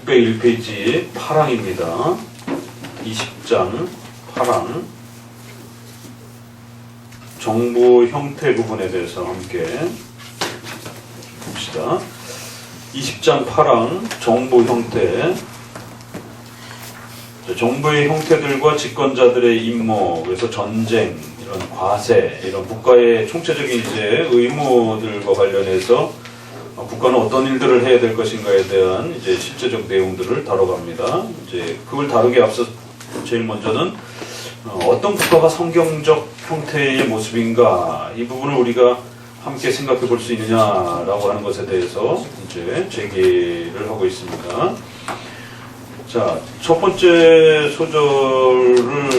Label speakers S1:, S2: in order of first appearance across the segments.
S1: 601페이지 8항입니다. 20장 8항 정부 형태 부분에 대해서 함께 봅시다. 20장 8항 정부 형태. 정부의 형태들과 집권자들의 임무, 그래서 전쟁, 이런 과세, 이런 국가의 총체적인 이제 의무들과 관련해서 국가는 어떤 일들을 해야 될 것인가에 대한 이제 실제적 내용들을 다뤄갑니다. 이제 그걸 다루기 앞서 제일 먼저는 어떤 국가가 성경적 형태의 모습인가, 이 부분을 우리가 함께 생각해 볼 수 있느냐라고 하는 것에 대해서 이제 제기를 하고 있습니다. 자, 첫 번째 소절을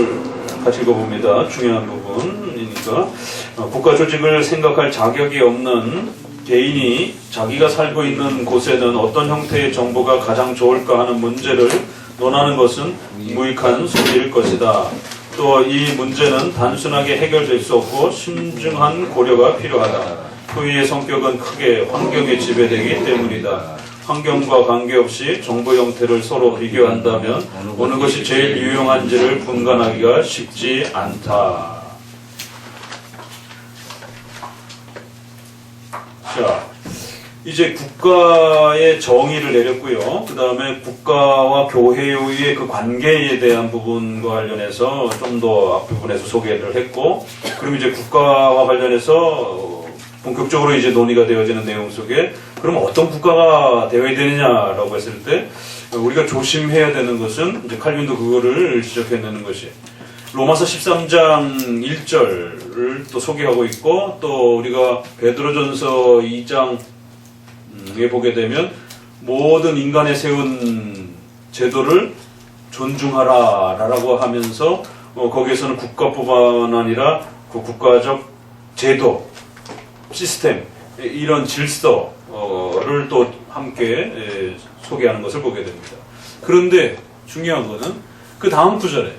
S1: 같이 읽어봅니다. 중요한 부분이니까. 국가 조직을 생각할 자격이 없는 개인이 자기가 살고 있는 곳에는 어떤 형태의 정부가 가장 좋을까 하는 문제를 논하는 것은 무익한 소리일 것이다. 또 이 문제는 단순하게 해결될 수 없고 신중한 고려가 필요하다. 소위의 성격은 크게 환경에 지배되기 때문이다. 환경과 관계없이 정부 형태를 서로 비교한다면 어느 것이 제일 유용한지를 분간하기가 쉽지 않다. 자, 이제 국가의 정의를 내렸고요. 그 다음에 국가와 교회의 그 관계에 대한 부분과 관련해서 좀 더 앞부분에서 소개를 했고, 그럼 이제 국가와 관련해서 본격적으로 이제 논의가 되어지는 내용 속에 그럼 어떤 국가가 되어야 되느냐라고 했을 때 우리가 조심해야 되는 것은 이제 칼빈도 그거를 지적해내는 것이 로마서 13장 1절을 또 소개하고 있고, 또 우리가 베드로전서 2장에 보게 되면 모든 인간에 세운 제도를 존중하라라고 하면서 거기에서는 국가뿐만 아니라 그 국가적 제도, 시스템, 이런 질서를 또 함께 소개하는 것을 보게 됩니다. 그런데 중요한 것은 그 다음 구절에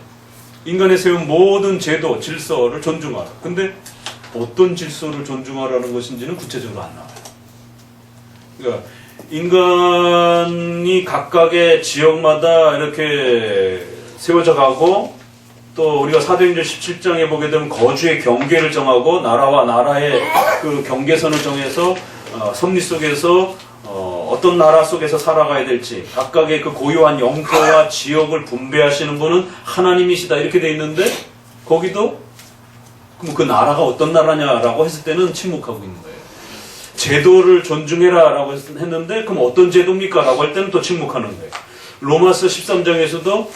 S1: 인간에 세운 모든 제도, 질서를 존중하라. 근데 어떤 질서를 존중하라는 것인지는 구체적으로 안 나와요. 그러니까 인간이 각각의 지역마다 이렇게 세워져 가고, 또 우리가 사도행전 17장에 보게 되면 거주의 경계를 정하고 나라와 나라의 그 경계선을 정해서 섭리 속에서 어떤 나라 속에서 살아가야 될지 각각의 그 고유한 영토와 지역을 분배하시는 분은 하나님이시다 이렇게 돼 있는데, 거기도 그럼 그 나라가 어떤 나라냐라고 했을 때는 침묵하고 있는 거예요. 제도를 존중해라 라고 했는데 그럼 어떤 제도입니까? 라고 할 때는 또 침묵하는 거예요. 로마서 13장에서도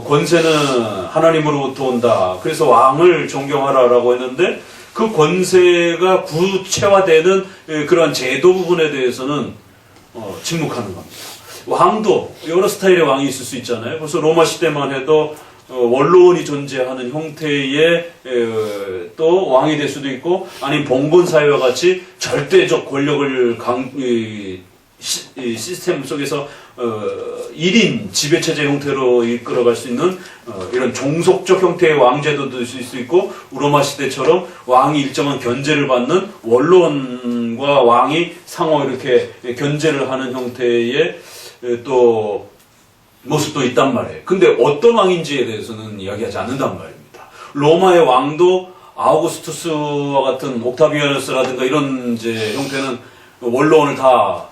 S1: 권세는 하나님으로부터 온다. 그래서 왕을 존경하라 라고 했는데 그 권세가 구체화되는 그러한 제도 부분에 대해서는 침묵하는 겁니다. 왕도 여러 스타일의 왕이 있을 수 있잖아요. 그래서 로마 시대만 해도 원로원이 존재하는 형태의 또 왕이 될 수도 있고, 아니면 봉건사회와 같이 절대적 권력을 시스템 속에서 1인 지배체제 형태로 이끌어갈 수 있는 이런 종속적 형태의 왕제도도 있을 수 있고, 로마 시대처럼 왕이 일정한 견제를 받는 원로원과 왕이 상호 이렇게 견제를 하는 형태의 또 모습도 있단 말이에요. 근데 어떤 왕인지에 대해서는 이야기하지 않는단 말입니다. 로마의 왕도 아우구스투스와 같은 옥타비아누스라든가 이런 이제 형태는 원로원을 다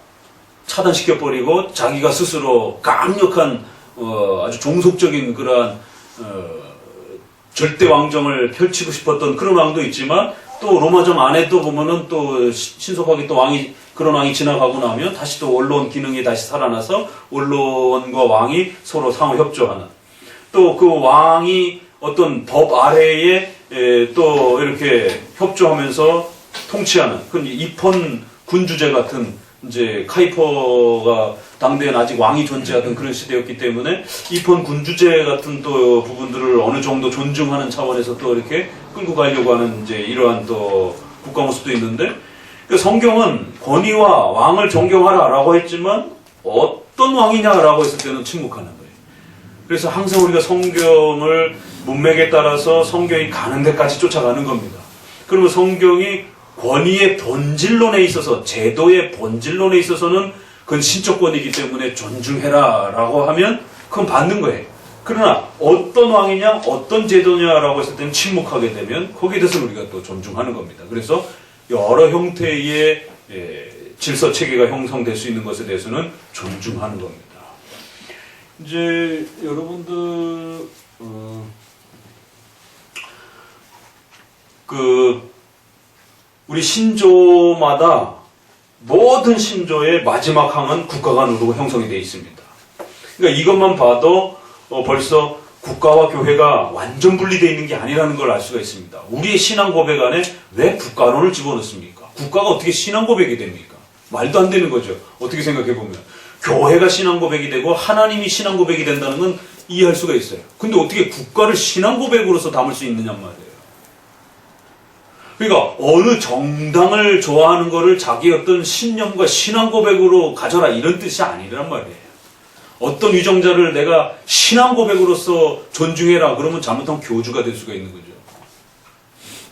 S1: 차단시켜버리고 자기가 스스로 강력한 아주 종속적인 그러한 절대 왕정을 펼치고 싶었던 그런 왕도 있지만, 또 로마정 안에도 보면은 또 신속하게 또 그런 왕이 지나가고 나면 다시 또 원로원 기능이 다시 살아나서 원로원과 왕이 서로 상호 협조하는, 또 그 왕이 어떤 법 아래에 또 이렇게 협조하면서 통치하는 그 입헌 군주제 같은, 이제 카이퍼가 당대엔 아직 왕이 존재하던 그런 시대였기 때문에 입헌 군주제 같은 또 부분들을 어느 정도 존중하는 차원에서 또 이렇게 끌고 가려고 하는 이제 이러한 또 국가 모습도 있는데, 성경은 권위와 왕을 존경하라라고 했지만 어떤 왕이냐라고 했을 때는 침묵하는 거예요. 그래서 항상 우리가 성경을 문맥에 따라서 성경이 가는 데까지 쫓아가는 겁니다. 그러면 성경이 권위의 본질론에 있어서, 제도의 본질론에 있어서는 그건 신적권이기 때문에 존중해라 라고 하면 그건 받는 거예요. 그러나 어떤 왕이냐 어떤 제도냐라고 했을 때는 침묵하게 되면 거기에 대해서 우리가 또 존중하는 겁니다. 그래서 여러 형태의 질서 체계가 형성될 수 있는 것에 대해서는 존중하는 겁니다. 이제 여러분들 우리 신조마다 모든 신조의 마지막 항은 국가관으로 형성이 되어 있습니다. 그러니까 이것만 봐도 벌써 국가와 교회가 완전 분리되어 있는 게 아니라는 걸 알 수가 있습니다. 우리의 신앙 고백 안에 왜 국가론을 집어넣습니까? 국가가 어떻게 신앙 고백이 됩니까? 말도 안 되는 거죠. 어떻게 생각해 보면 교회가 신앙 고백이 되고 하나님이 신앙 고백이 된다는 건 이해할 수가 있어요. 근데 어떻게 국가를 신앙 고백으로서 담을 수 있느냐 말이에요. 그러니까 어느 정당을 좋아하는 거를 자기 어떤 신념과 신앙 고백으로 가져라 이런 뜻이 아니란 말이에요. 어떤 유정자를 내가 신앙 고백으로서 존중해라 그러면 잘못하면 교주가 될 수가 있는 거죠.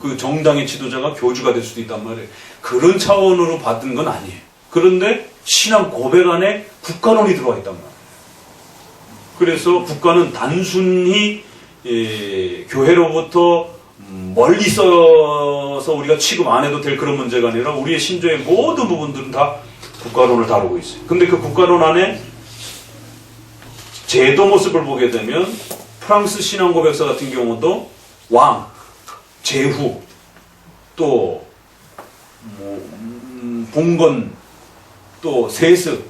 S1: 그 정당의 지도자가 교주가 될 수도 있단 말이에요. 그런 차원으로 받은 건 아니에요. 그런데 신앙 고백 안에 국가론이 들어와 있단 말이에요. 그래서 국가는 단순히 교회로부터 멀리 있어서 우리가 취급 안 해도 될 그런 문제가 아니라 우리의 신조의 모든 부분들은 다 국가론을 다루고 있어요. 근데 그 국가론 안에 제도 모습을 보게 되면 프랑스 신앙 고백서 같은 경우도 왕, 제후, 또 봉건, 또 세습,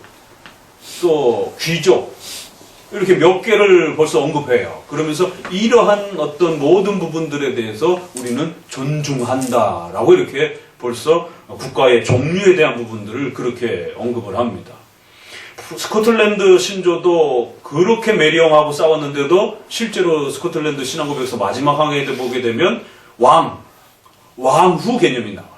S1: 또 귀족 이렇게 몇 개를 벌써 언급해요. 그러면서 이러한 어떤 모든 부분들에 대해서 우리는 존중한다라고 이렇게 벌써 국가의 종류에 대한 부분들을 그렇게 언급을 합니다. 스코틀랜드 신조도 그렇게 메리엄하고 싸웠는데도 실제로 스코틀랜드 신앙고백서 마지막 항에 보게 되면 왕후 개념이 나와요.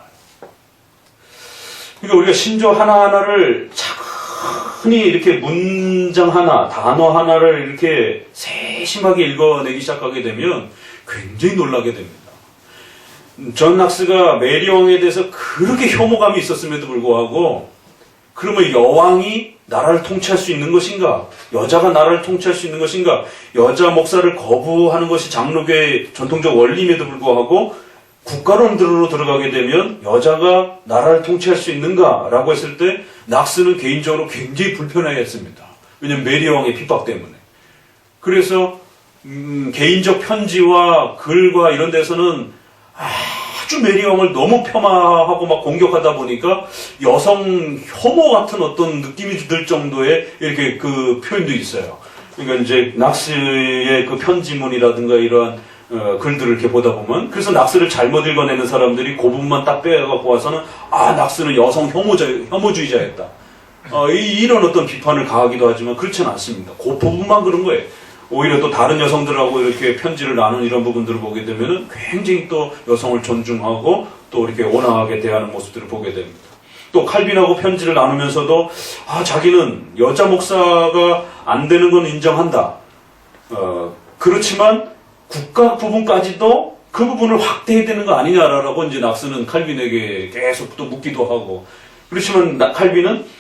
S1: 그러니까 우리가 신조 하나하나를 차근히 이렇게 문장 하나, 단어 하나를 이렇게 세심하게 읽어내기 시작하게 되면 굉장히 놀라게 됩니다. 존 낙스가 메리 왕에 대해서 그렇게 혐오감이 있었음에도 불구하고 그러면 여왕이 나라를 통치할 수 있는 것인가? 여자가 나라를 통치할 수 있는 것인가? 여자 목사를 거부하는 것이 장로교의 전통적 원리임에도 불구하고 국가론들로 들어가게 되면 여자가 나라를 통치할 수 있는가? 라고 했을 때 낙스는 개인적으로 굉장히 불편해했습니다. 왜냐하면 메리 왕의 핍박 때문에. 그래서 개인적 편지와 글과 이런 데서는 아주 메리 왕을 너무 폄하하고 막 공격하다 보니까 여성 혐오 같은 어떤 느낌이 들 정도의 이렇게 그 표현도 있어요. 그러니까 이제 낙스의 그 편지문이라든가 이러한 글들을 이렇게 보다 보면 그래서 낙스를 잘못 읽어내는 사람들이 그 부분만 딱 빼갖고 와서는 낙스는 여성 혐오주의자였다. 이런 어떤 비판을 가하기도 하지만 그렇지는 않습니다. 그 부분만 그런 거예요. 오히려 또 다른 여성들하고 이렇게 편지를 나눈 이런 부분들을 보게 되면은 굉장히 또 여성을 존중하고 또 이렇게 온화하게 대하는 모습들을 보게 됩니다. 또 칼빈하고 편지를 나누면서도 자기는 여자 목사가 안 되는 건 인정한다. 그렇지만 국가 부분까지도 그 부분을 확대해야 되는 거 아니냐라고 이제 낙스는 칼빈에게 계속 또 묻기도 하고 그렇지만 칼빈은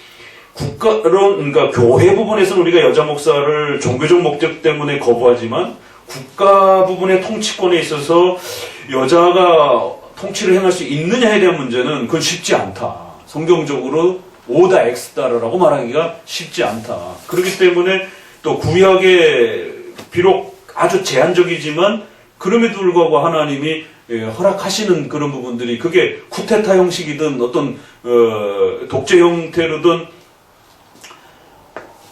S1: 국가론, 그러니까 교회 부분에서는 우리가 여자 목사를 종교적 목적 때문에 거부하지만 국가 부분의 통치권에 있어서 여자가 통치를 행할 수 있느냐에 대한 문제는 그건 쉽지 않다. 성경적으로 오다 엑스다라고 말하기가 쉽지 않다. 그렇기 때문에 또 구약에 비록 아주 제한적이지만 그럼에도 불구하고 하나님이 허락하시는 그런 부분들이 그게 쿠데타 형식이든 어떤 독재 형태로든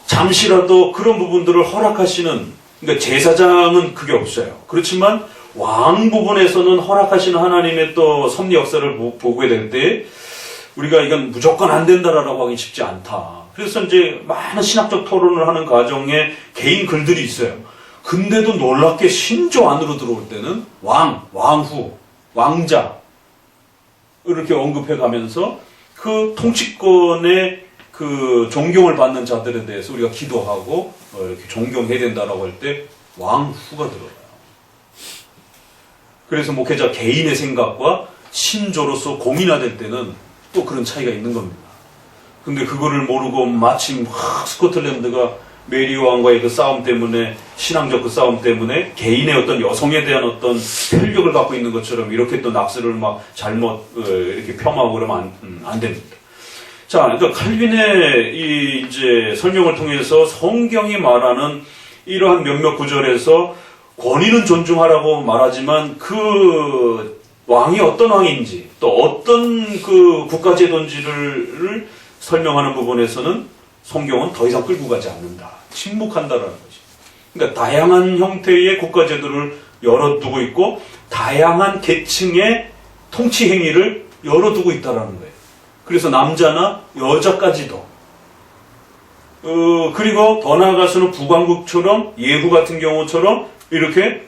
S1: 잠시라도 그런 부분들을 허락하시는, 그러니까 제사장은 그게 없어요. 그렇지만 왕 부분에서는 허락하시는 하나님의 또 섭리 역사를 보게 될 때 우리가 이건 무조건 안 된다라고 하기 쉽지 않다. 그래서 이제 많은 신학적 토론을 하는 과정에 개인 글들이 있어요. 근데도 놀랍게 신조 안으로 들어올 때는 왕후, 왕자 이렇게 언급해 가면서 그 통치권의 그 존경을 받는 자들에 대해서 우리가 기도하고 이렇게 존경해야 된다라고 할 때 왕후가 들어가요. 그래서 목회자 개인의 생각과 신조로서 공인화될 때는 또 그런 차이가 있는 겁니다. 근데 그거를 모르고 마침 스코틀랜드가 메리 왕과의 그 싸움 때문에, 신앙적 그 싸움 때문에 개인의 어떤 여성에 대한 어떤 혈력을 갖고 있는 것처럼 이렇게 또 낙서를 막 잘못 이렇게 폄하하고 그러면 안 됩니다. 자, 그러니까 칼빈의 이 이제 설명을 통해서 성경이 말하는 이러한 몇몇 구절에서 권위는 존중하라고 말하지만 그 왕이 어떤 왕인지 또 어떤 그 국가제도인지를 설명하는 부분에서는 성경은 더 이상 끌고 가지 않는다. 침묵한다라는 거지. 그러니까 다양한 형태의 국가제도를 열어두고 있고 다양한 계층의 통치 행위를 열어두고 있다라는 거예요. 그래서 남자나 여자까지도. 그리고 더 나아가서는 북왕국처럼 예후 같은 경우처럼 이렇게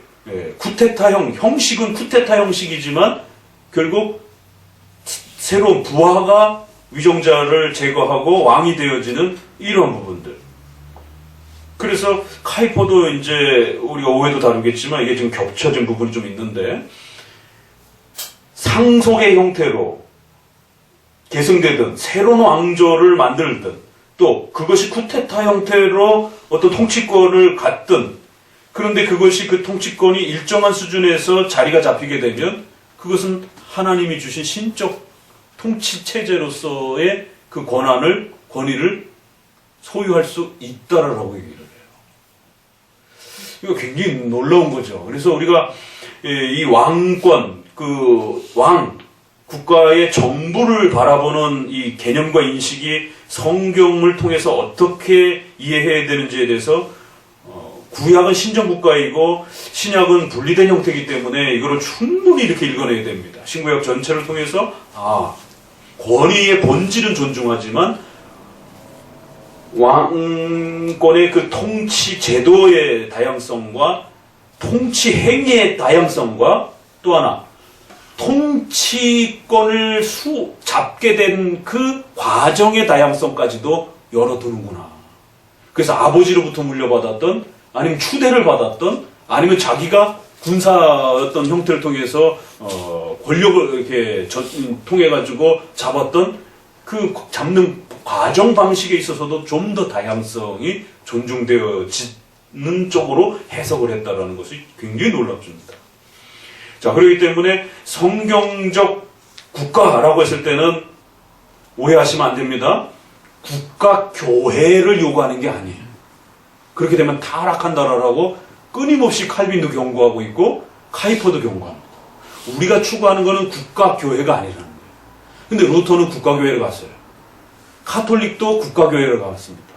S1: 쿠데타형, 형식은 쿠데타 형식이지만 결국 새로운 부하가 위정자를 제거하고 왕이 되어지는 이런 부분들. 그래서 카이퍼도 이제 우리가 오해도 다루겠지만 이게 지금 겹쳐진 부분이 좀 있는데 상속의 형태로 계승되든 새로운 왕조를 만들든 또 그것이 쿠데타 형태로 어떤 통치권을 갖든 그런데 그것이 그 통치권이 일정한 수준에서 자리가 잡히게 되면 그것은 하나님이 주신 신적 통치 체제로서의 그 권위를 소유할 수 있다라고 얘기를 해요. 이거 굉장히 놀라운 거죠. 그래서 우리가 이 왕권, 국가의 정부를 바라보는 이 개념과 인식이 성경을 통해서 어떻게 이해해야 되는지에 대해서 구약은 신정국가이고 신약은 분리된 형태이기 때문에 이거를 충분히 이렇게 읽어내야 됩니다. 신구약 전체를 통해서 권위의 본질은 존중하지만 왕권의 그 통치 제도의 다양성과 통치 행위의 다양성과 또 하나 통치권을 잡게 된 그 과정의 다양성까지도 열어두는구나. 그래서 아버지로부터 물려받았던 아니면 추대를 받았던 아니면 자기가 군사 어떤 형태를 통해서 권력을 이렇게 통해 가지고 잡았던 그 잡는 과정 방식에 있어서도 좀 더 다양성이 존중되어지는 쪽으로 해석을 했다라는 것이 굉장히 놀랍습니다. 자, 그렇기 때문에 성경적 국가라고 했을 때는 오해하시면 안 됩니다. 국가 교회를 요구하는 게 아니에요. 그렇게 되면 타락한다라고 끊임없이 칼빈도 경고하고 있고 카이퍼도 경고합니다. 우리가 추구하는 것은 국가교회가 아니라는 거예요. 근데 루터는 국가교회를 갔어요. 카톨릭도 국가교회를 갔습니다.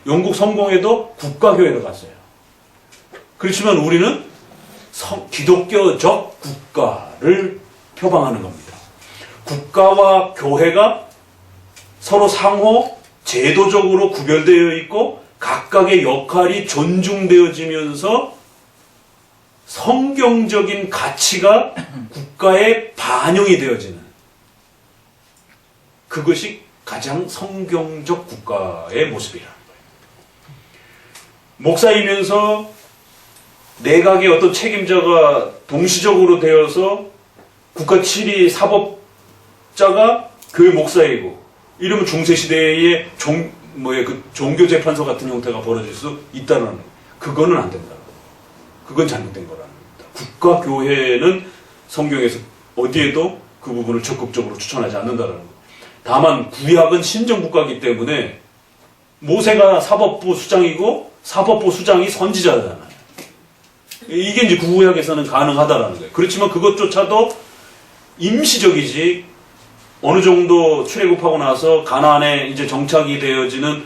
S1: 영국 성공회도 국가교회를 갔어요. 그렇지만 우리는 기독교적 국가를 표방하는 겁니다. 국가와 교회가 서로 상호 제도적으로 구별되어 있고 각각의 역할이 존중되어지면서 성경적인 가치가 국가에 반영이 되어지는 그것이 가장 성경적 국가의 모습이라는 거예요. 목사이면서 내각의 어떤 책임자가 동시적으로 되어서 국가 7위 사법자가 교회 목사이고 이러면 중세시대의 종교재판소 같은 형태가 벌어질 수 있다는 거예요. 그거는 안 된다. 그건 잘못된 거라는 겁니다. 국가교회는 성경에서 어디에도 그 부분을 적극적으로 추천하지 않는다는 거예요. 다만 구약은 신정국가이기 때문에 모세가 사법부 수장이고 사법부 수장이 선지자잖아요. 이게 이제 구약에서는 가능하다라는 거예요. 그렇지만 그것조차도 임시적이지 어느 정도 출애굽하고 나서 가나안에 이제 정착이 되어지는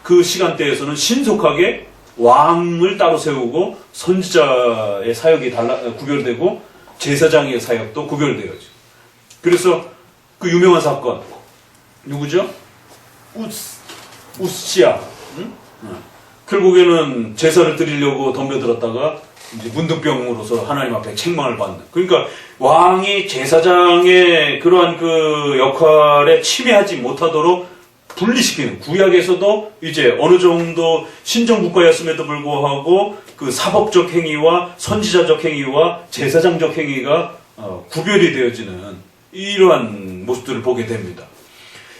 S1: 그 시간대에서는 신속하게 왕을 따로 세우고 선지자의 사역이 구별되고 제사장의 사역도 구별되어져. 그래서 그 유명한 사건 누구죠? 우스시아. 결국에는 제사를 드리려고 덤벼들었다가 이제 문득병으로서 하나님 앞에 책망을 받는. 그러니까 왕이 제사장의 그러한 그 역할에 침해하지 못하도록 분리시키는. 구약에서도 이제 어느 정도 신정국가였음에도 불구하고 그 사법적 행위와 선지자적 행위와 제사장적 행위가 구별이 되어지는 이러한 모습들을 보게 됩니다.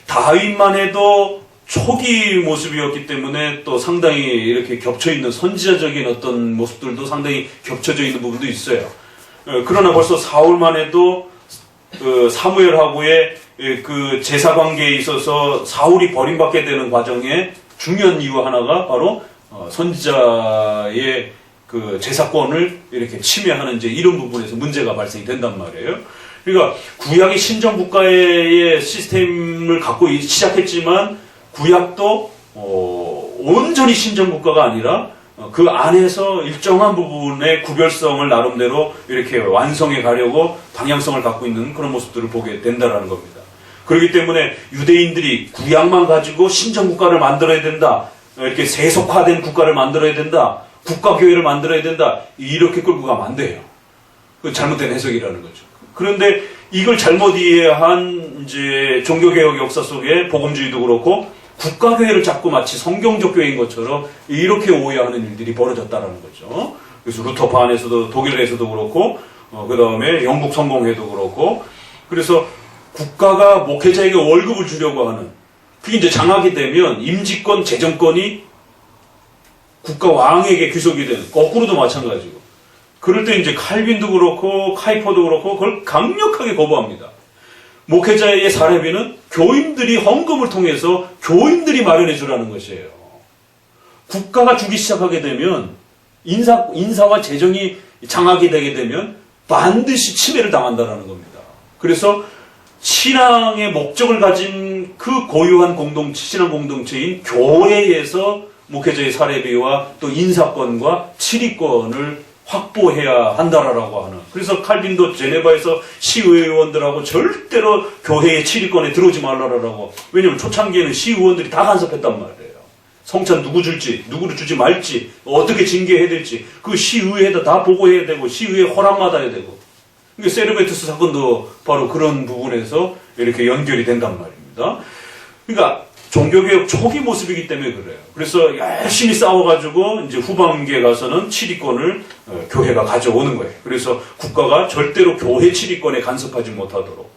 S1: 다윗만 해도 초기 모습이었기 때문에 또 상당히 이렇게 겹쳐있는 선지자적인 어떤 모습들도 상당히 겹쳐져 있는 부분도 있어요. 그러나 벌써 사울만 해도 사무엘하고의 그 제사 관계에 있어서 사울이 버림받게 되는 과정에 중요한 이유 하나가 바로 선지자의 그 제사권을 이렇게 침해하는 이제 이런 부분에서 문제가 발생이 된단 말이에요. 그러니까 구약이 신정 국가의 시스템을 갖고 시작했지만 구약도 온전히 신정 국가가 아니라 그 안에서 일정한 부분의 구별성을 나름대로 이렇게 완성해 가려고 방향성을 갖고 있는 그런 모습들을 보게 된다라는 겁니다. 그렇기 때문에 유대인들이 구약만 가지고 신정 국가를 만들어야 된다, 이렇게 세속화된 국가를 만들어야 된다, 국가교회를 만들어야 된다, 이렇게 끌고 가면 안 돼요. 그 잘못된 해석이라는 거죠. 그런데 이걸 잘못 이해한 이제 종교개혁 역사 속에 복음주의도 그렇고 국가교회를 자꾸 마치 성경적 교회인 것처럼 이렇게 오해하는 일들이 벌어졌다는 거죠. 그래서 루터파 안에서도 독일에서도 그렇고 그 다음에 영국 성공회도 그렇고, 그래서 국가가 목회자에게 월급을 주려고 하는, 그게 이제 장악이 되면 임지권, 재정권이 국가 왕에게 귀속이 되는, 거꾸로도 마찬가지고. 그럴 때 이제 칼빈도 그렇고 카이퍼도 그렇고 그걸 강력하게 거부합니다. 목회자의 사례비는 교인들이 헌금을 통해서 교인들이 마련해 주라는 것이에요. 국가가 주기 시작하게 되면 인사와 재정이 장악이 되게 되면 반드시 침해를 당한다는 겁니다. 그래서 신앙의 목적을 가진 그 고유한 신앙 공동체인 교회에서 목회자의 사례비와 또 인사권과 치리권을 확보해야 한다라고 하는. 그래서 칼빈도 제네바에서 시의원들하고 절대로 교회의 치리권에 들어오지 말라라고. 왜냐하면 초창기에는 시의원들이 다 간섭했단 말이에요. 성찬 누구 줄지, 누구를 주지 말지, 어떻게 징계해야 될지 그 시의회에다 다 보고해야 되고 시의회 허락받아야 되고. 그러니까 세르베투스 사건도 바로 그런 부분에서 이렇게 연결이 된단 말입니다. 그러니까 종교개혁 초기 모습이기 때문에 그래요. 그래서 열심히 싸워가지고 이제 후반기에 가서는 치리권을 교회가 가져오는 거예요. 그래서 국가가 절대로 교회 치리권에 간섭하지 못하도록.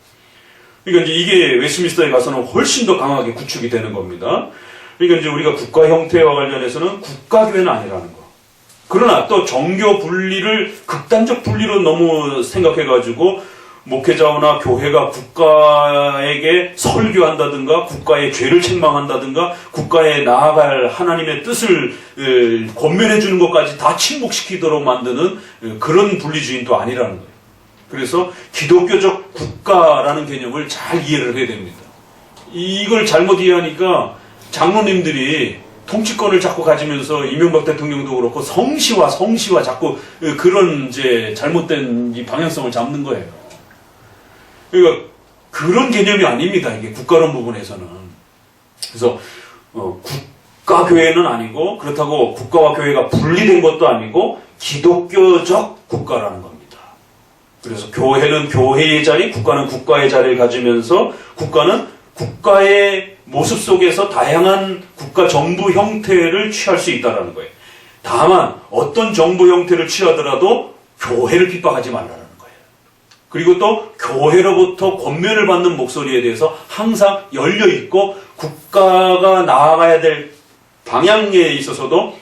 S1: 그러니까 이제 이게 웨스트민스터에 가서는 훨씬 더 강하게 구축이 되는 겁니다. 그러니까 이제 우리가 국가 형태와 관련해서는 국가교회는 아니라는 거. 그러나 또 종교 분리를 극단적 분리로 너무 생각해가지고 목회자나 교회가 국가에게 설교한다든가 국가의 죄를 책망한다든가 국가에 나아갈 하나님의 뜻을 권면해 주는 것까지 다 침묵시키도록 만드는 그런 분리주의는 또 아니라는 거예요. 그래서 기독교적 국가라는 개념을 잘 이해를 해야 됩니다. 이걸 잘못 이해하니까 장로님들이 통치권을 자꾸 가지면서 이명박 대통령도 그렇고 성시와 자꾸 그런 이제 잘못된 이 방향성을 잡는 거예요. 그러니까 그런 개념이 아닙니다. 이게 국가론 부분에서는. 그래서 국가교회는 아니고 그렇다고 국가와 교회가 분리된 것도 아니고 기독교적 국가라는 겁니다. 그래서 교회는 교회의 자리, 국가는 국가의 자리를 가지면서 국가는 국가의 모습 속에서 다양한 국가 정부 형태를 취할 수 있다는 거예요. 다만 어떤 정부 형태를 취하더라도 교회를 핍박하지 말라는 거예요. 그리고 또 교회로부터 권면을 받는 목소리에 대해서 항상 열려있고 국가가 나아가야 될 방향에 있어서도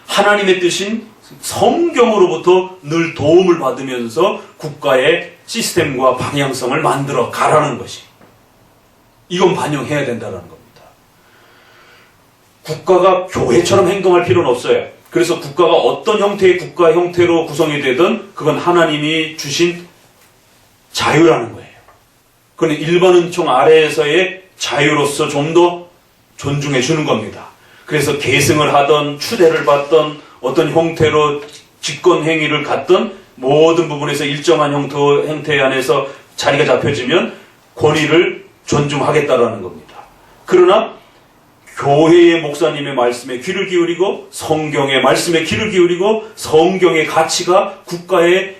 S1: 하나님의 뜻인 성경으로부터 늘 도움을 받으면서 국가의 시스템과 방향성을 만들어 가라는 것이, 이건 반영해야 된다는 겁니다. 국가가 교회처럼 행동할 필요는 없어요. 그래서 국가가 어떤 형태의 국가 형태로 구성이 되든 그건 하나님이 주신 자유라는 거예요. 그건 일반 은총 아래에서의 자유로서 좀 더 존중해 주는 겁니다. 그래서 계승을 하던 추대를 받던 어떤 형태로 집권 행위를 갖던 모든 부분에서 일정한 형태 안에서 자리가 잡혀지면 권위를 존중하겠다라는 겁니다. 그러나 교회의 목사님의 말씀에 귀를 기울이고 성경의 말씀에 귀를 기울이고 성경의 가치가 국가의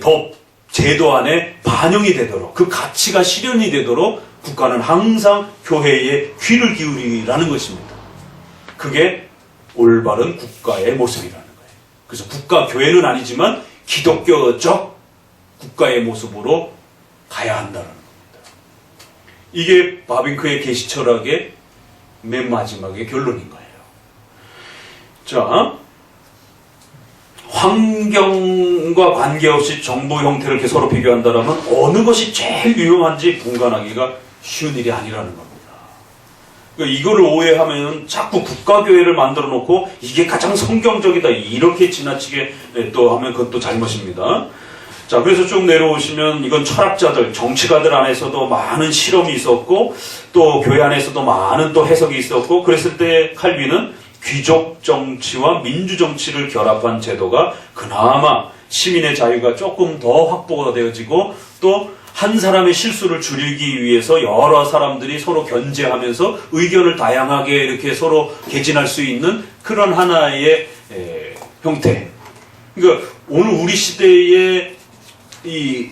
S1: 법, 제도 안에 반영이 되도록, 그 가치가 실현이 되도록 국가는 항상 교회에 귀를 기울이라는 것입니다. 그게 올바른 국가의 모습이라는 거예요. 그래서 국가교회는 아니지만 기독교적 국가의 모습으로 가야 한다는 겁니다. 이게 바빙크의 계시 철학의 맨 마지막의 결론인 거예요. 자, 환경과 관계없이 정부 형태를 이렇게 서로 비교한다면 어느 것이 제일 유용한지 분간하기가 쉬운 일이 아니라는 겁니다. 그러니까 이거를 오해하면 자꾸 국가교회를 만들어 놓고 이게 가장 성경적이다 이렇게 지나치게 또 하면 그것도 잘못입니다. 자, 그래서 쭉 내려오시면 이건 철학자들, 정치가들 안에서도 많은 실험이 있었고 또 교회 안에서도 많은 또 해석이 있었고 그랬을 때 칼빈은 귀족 정치와 민주 정치를 결합한 제도가 그나마 시민의 자유가 조금 더 확보가 되어지고 또 한 사람의 실수를 줄이기 위해서 여러 사람들이 서로 견제하면서 의견을 다양하게 이렇게 서로 개진할 수 있는 그런 하나의 형태. 그러니까 오늘 우리 시대의 이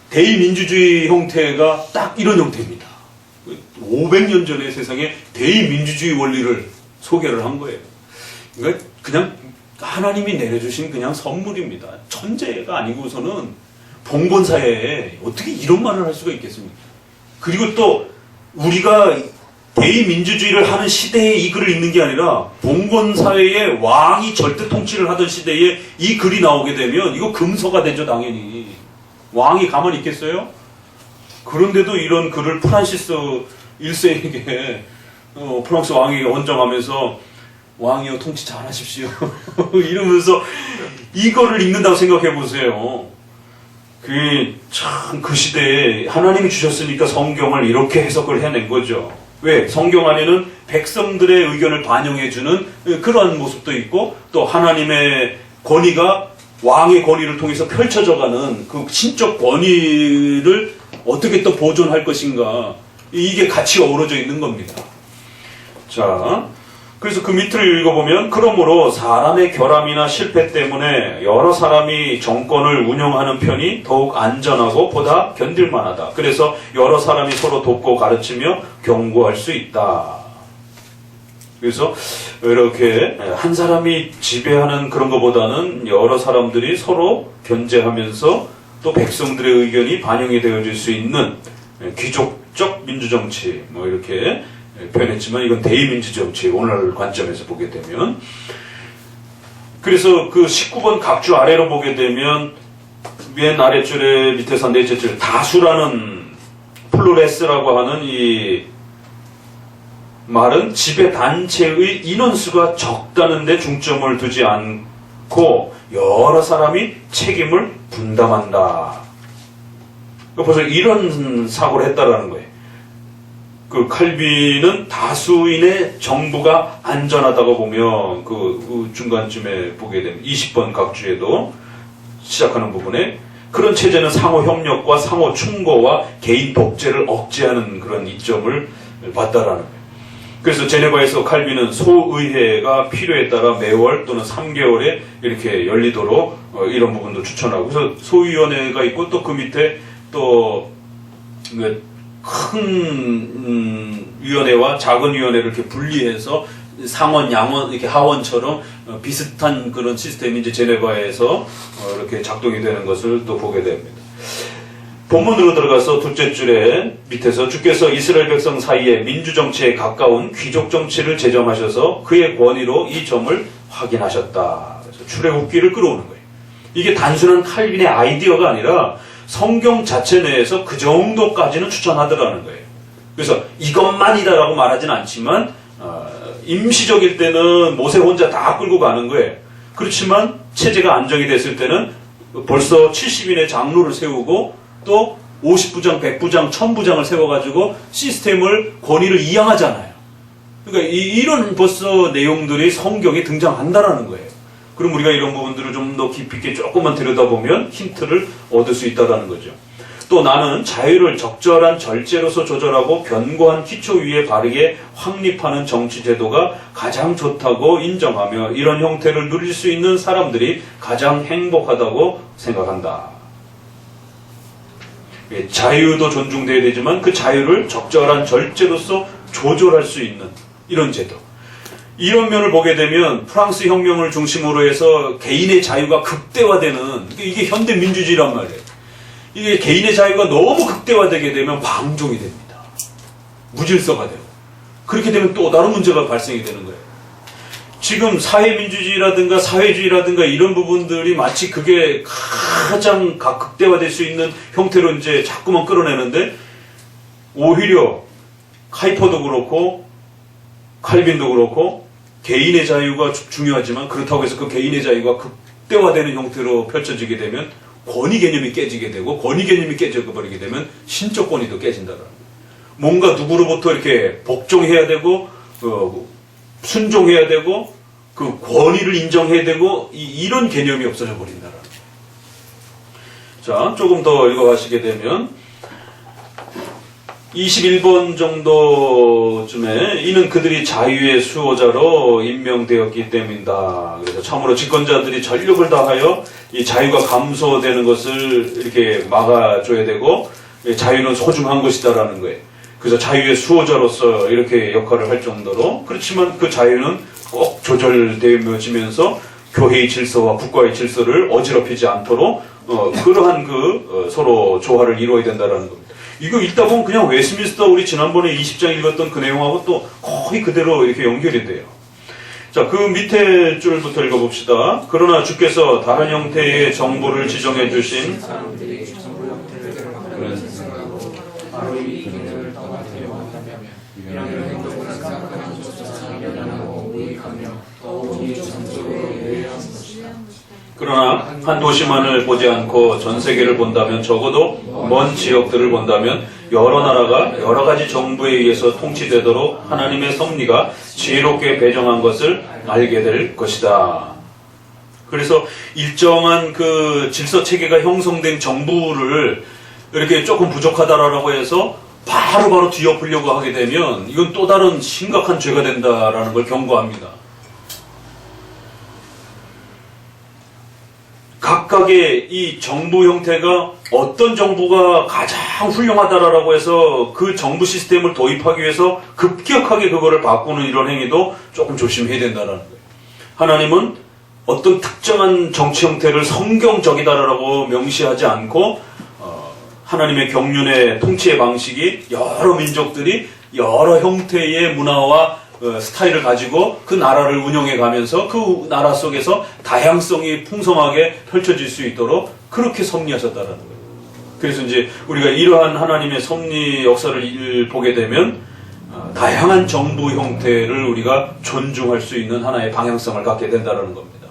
S1: 대의민주주의 형태가 딱 이런 형태입니다. 500년 전의 세상에 대의민주주의 원리를 소개를 한 거예요. 그러니까 그냥 하나님이 내려주신 그냥 선물입니다. 천재가 아니고서는 봉건사회에 어떻게 이런 말을 할 수가 있겠습니까? 그리고 또 우리가 대의민주주의를 하는 시대에 이 글을 읽는 게 아니라 봉건사회에 왕이 절대 통치를 하던 시대에 이 글이 나오게 되면 이거 금서가 되죠, 당연히. 왕이 가만히 있겠어요? 그런데도 이런 글을 프란시스 1세에게 프랑스 왕에게 헌정하면서 왕이여 통치 잘하십시오 이러면서 이거를 읽는다고 생각해 보세요. 그 시대에 하나님이 주셨으니까 성경을 이렇게 해석을 해낸 거죠. 왜? 성경 안에는 백성들의 의견을 반영해주는 그러한 모습도 있고 또 하나님의 권위가 왕의 권위를 통해서 펼쳐져가는 그 신적 권위를 어떻게 또 보존할 것인가 이게 같이 어우러져 있는 겁니다. 자, 그래서 그 밑을 읽어보면 그러므로 사람의 결함이나 실패 때문에 여러 사람이 정권을 운영하는 편이 더욱 안전하고 보다 견딜만하다. 그래서 여러 사람이 서로 돕고 가르치며 경고할 수 있다. 그래서 이렇게 한 사람이 지배하는 그런 것보다는 여러 사람들이 서로 견제하면서 또 백성들의 의견이 반영이 되어질 수 있는 귀족적 민주정치 뭐 이렇게 표현했지만 이건 대의민주정치 오늘 관점에서 보게 되면 그래서 그 19번 각주 아래로 보게 되면 맨 아래줄에 밑에서 넷째 줄 다수라는 플루레스라고 하는 이 말은 지배단체의 인원수가 적다는 데 중점을 두지 않고 여러 사람이 책임을 분담한다. 벌써 이런 사고를 했다라는 거예요. 그 칼빈은 다수인의 정부가 안전하다고 보면 그 중간쯤에 보게 되면 20번 각주에도 시작하는 부분에 그런 체제는 상호 협력과 상호 충고와 개인 독재를 억제하는 그런 이점을 봤다라는 거예요. 그래서 제네바에서 칼빈은 소의회가 필요에 따라 매월 또는 3개월에 이렇게 열리도록 이런 부분도 추천하고 그래서 소위원회가 있고 또 그 밑에 또 큰 위원회와 작은 위원회를 이렇게 분리해서 상원, 양원, 이렇게 하원처럼 비슷한 그런 시스템이 이제 제네바에서 이렇게 작동이 되는 것을 또 보게 됩니다. 본문으로 들어가서 둘째 줄에 밑에서 주께서 이스라엘 백성 사이에 민주정치에 가까운 귀족정치를 제정하셔서 그의 권위로 이 점을 확인하셨다. 그래서 출애굽기를 끌어오는 거예요. 이게 단순한 칼빈의 아이디어가 아니라 성경 자체 내에서 그 정도까지는 추천하더라는 거예요. 그래서 이것만이다라고 말하진 않지만 임시적일 때는 모세 혼자 다 끌고 가는 거예요. 그렇지만 체제가 안정이 됐을 때는 벌써 70인의 장로를 세우고 또 50부장, 100부장, 1000부장을 세워가지고 시스템을 권위를 이양하잖아요. 그러니까 이런 벌써 내용들이 성경에 등장한다라는 거예요. 그럼 우리가 이런 부분들을 좀 더 깊이 있게 조금만 들여다보면 힌트를 얻을 수 있다는 거죠. 또 나는 자유를 적절한 절제로서 조절하고 견고한 기초 위에 바르게 확립하는 정치 제도가 가장 좋다고 인정하며 이런 형태를 누릴 수 있는 사람들이 가장 행복하다고 생각한다. 자유도 존중되어야 되지만 그 자유를 적절한 절제로서 조절할 수 있는 이런 제도. 이런 면을 보게 되면 프랑스 혁명을 중심으로 해서 개인의 자유가 극대화되는 이게 현대 민주주의란 말이에요. 이게 개인의 자유가 너무 극대화되게 되면 방종이 됩니다. 무질서가 되고. 그렇게 되면 또 다른 문제가 발생이 되는 거예요. 지금 사회민주주의라든가 사회주의라든가 이런 부분들이 마치 그게 가장 극대화될 수 있는 형태로 이제 자꾸만 끌어내는데, 오히려 카이퍼도 그렇고 칼빈도 그렇고 개인의 자유가 중요하지만, 그렇다고 해서 그 개인의 자유가 극대화되는 형태로 펼쳐지게 되면 권위 개념이 깨지게 되고, 권위 개념이 깨져버리게 되면 신적 권위도 깨진다라는 거예요. 뭔가 누구로부터 이렇게 복종해야 되고 순종해야 되고 그 권위를 인정해야 되고 이런 개념이 없어져 버린다라는 거예요. 자, 조금 더 읽어가시게 되면 21번 정도쯤에 이는 그들이 자유의 수호자로 임명되었기 때문이다. 그래서 참으로 집권자들이 전력을 다하여 이 자유가 감소되는 것을 이렇게 막아줘야 되고, 자유는 소중한 것이다라는 거예요. 그래서 자유의 수호자로서 이렇게 역할을 할 정도로, 그렇지만 그 자유는 꼭 조절되어지면서 교회의 질서와 국가의 질서를 어지럽히지 않도록 그러한 서로 조화를 이루어야 된다는 겁니다. 이거 읽다 보면 그냥 웨스민스터 우리 지난번에 20장 읽었던 그 내용하고 또 거의 그대로 이렇게 연결이 돼요. 자, 그 밑에 줄부터 읽어봅시다. 그러나 주께서 다른 형태의 정부를 지정해 주신 그러나 한 도시만을 보지 않고 전 세계를 본다면, 적어도 먼 지역들을 본다면 여러 나라가 여러 가지 정부에 의해서 통치되도록 하나님의 섭리가 지혜롭게 배정한 것을 알게 될 것이다. 그래서 일정한 그 질서 체계가 형성된 정부를 이렇게 조금 부족하다라고 해서 바로 뒤엎으려고 하게 되면 이건 또 다른 심각한 죄가 된다라는 걸 경고합니다. 각각의 이 정부 형태가 어떤 정부가 가장 훌륭하다라고 해서 그 정부 시스템을 도입하기 위해서 급격하게 그거를 바꾸는 이런 행위도 조금 조심해야 된다는 거예요. 하나님은 어떤 특정한 정치 형태를 성경적이다라고 명시하지 않고 하나님의 경륜의 통치의 방식이 여러 민족들이 여러 형태의 문화와 스타일을 가지고 그 나라를 운영해 가면서 그 나라 속에서 다양성이 풍성하게 펼쳐질 수 있도록 그렇게 섭리하셨다는 거예요. 그래서 이제 우리가 이러한 하나님의 섭리 역사를 보게 되면 다양한 정부 형태를 우리가 존중할 수 있는 하나의 방향성을 갖게 된다는 겁니다.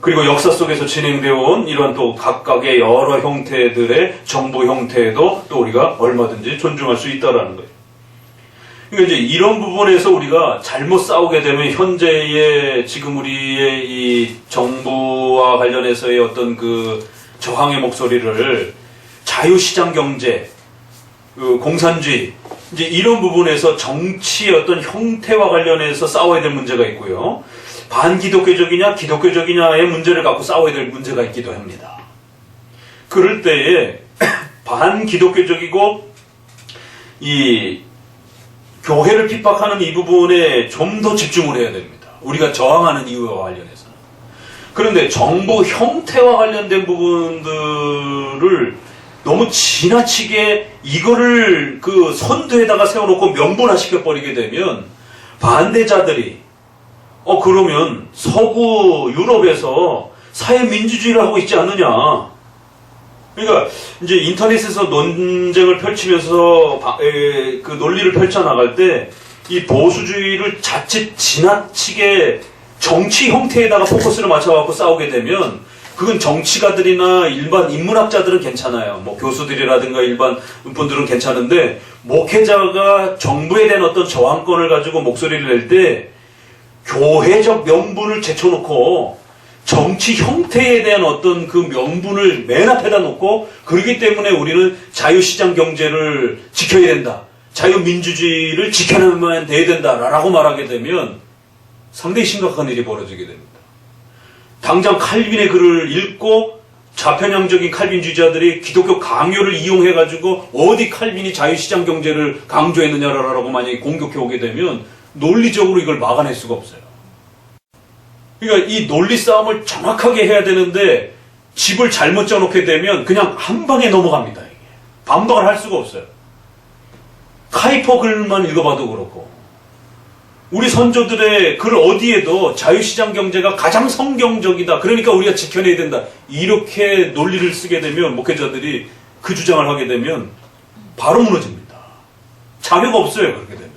S1: 그리고 역사 속에서 진행되어 온 이러한 또 각각의 여러 형태들의 정부 형태에도 또 우리가 얼마든지 존중할 수 있다는 거예요. 그러니까 이제 이런 부분에서 우리가 잘못 싸우게 되면 현재의 지금 우리의 이 정부와 관련해서의 어떤 그 저항의 목소리를 자유시장 경제, 공산주의, 이제 이런 부분에서 정치의 어떤 형태와 관련해서 싸워야 될 문제가 있고요. 반기독교적이냐 기독교적이냐의 문제를 갖고 싸워야 될 문제가 있기도 합니다. 그럴 때에 반기독교적이고 이 교회를 핍박하는 이 부분에 좀 더 집중을 해야 됩니다. 우리가 저항하는 이유와 관련해서는. 그런데 정부 형태와 관련된 부분들을 너무 지나치게 이거를 그 선두에다가 세워놓고 명분화시켜버리게 되면 반대자들이 그러면 서구 유럽에서 사회민주주의를 하고 있지 않느냐. 그러니까 이제 인터넷에서 논쟁을 펼치면서 그 논리를 펼쳐나갈 때 이 보수주의를 자칫 지나치게 정치 형태에다가 포커스를 맞춰갖고 싸우게 되면 그건 정치가들이나 일반 인문학자들은 괜찮아요. 뭐 교수들이라든가 일반 분들은 괜찮은데 목회자가 정부에 대한 어떤 저항권을 가지고 목소리를 낼 때 교회적 명분을 제쳐놓고 정치 형태에 대한 어떤 그 명분을 맨 앞에다 놓고 그렇기 때문에 우리는 자유시장 경제를 지켜야 된다. 자유민주주의를 지켜내면 돼야 된다라고 말하게 되면 상당히 심각한 일이 벌어지게 됩니다. 당장 칼빈의 글을 읽고 좌편향적인 칼빈주의자들이 기독교 강요를 이용해가지고 어디 칼빈이 자유시장 경제를 강조했느냐라고 만약에 공격해 오게 되면 논리적으로 이걸 막아낼 수가 없어요. 그러니까 이 논리 싸움을 정확하게 해야 되는데 집을 잘못 쪄놓게 되면 그냥 한 방에 넘어갑니다. 이게. 반박을 할 수가 없어요. 카이퍼 글만 읽어봐도 그렇고 우리 선조들의 글 어디에도 자유시장 경제가 가장 성경적이다. 그러니까 우리가 지켜내야 된다. 이렇게 논리를 쓰게 되면 목회자들이 그 주장을 하게 되면 바로 무너집니다. 자료가 없어요. 그렇게 되면.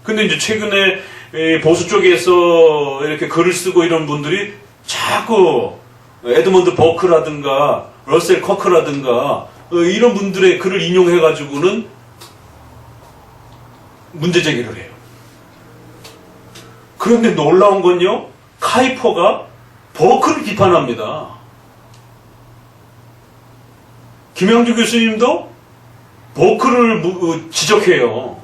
S1: 근데 이제 최근에 보수 쪽에서 이렇게 글을 쓰고 이런 분들이 자꾸 에드먼드 버크라든가 러셀 커크라든가 이런 분들의 글을 인용해가지고는 문제 제기를 해요. 그런데 놀라운 건요, 카이퍼가 버크를 비판합니다. 김양주 교수님도 버크를 지적해요.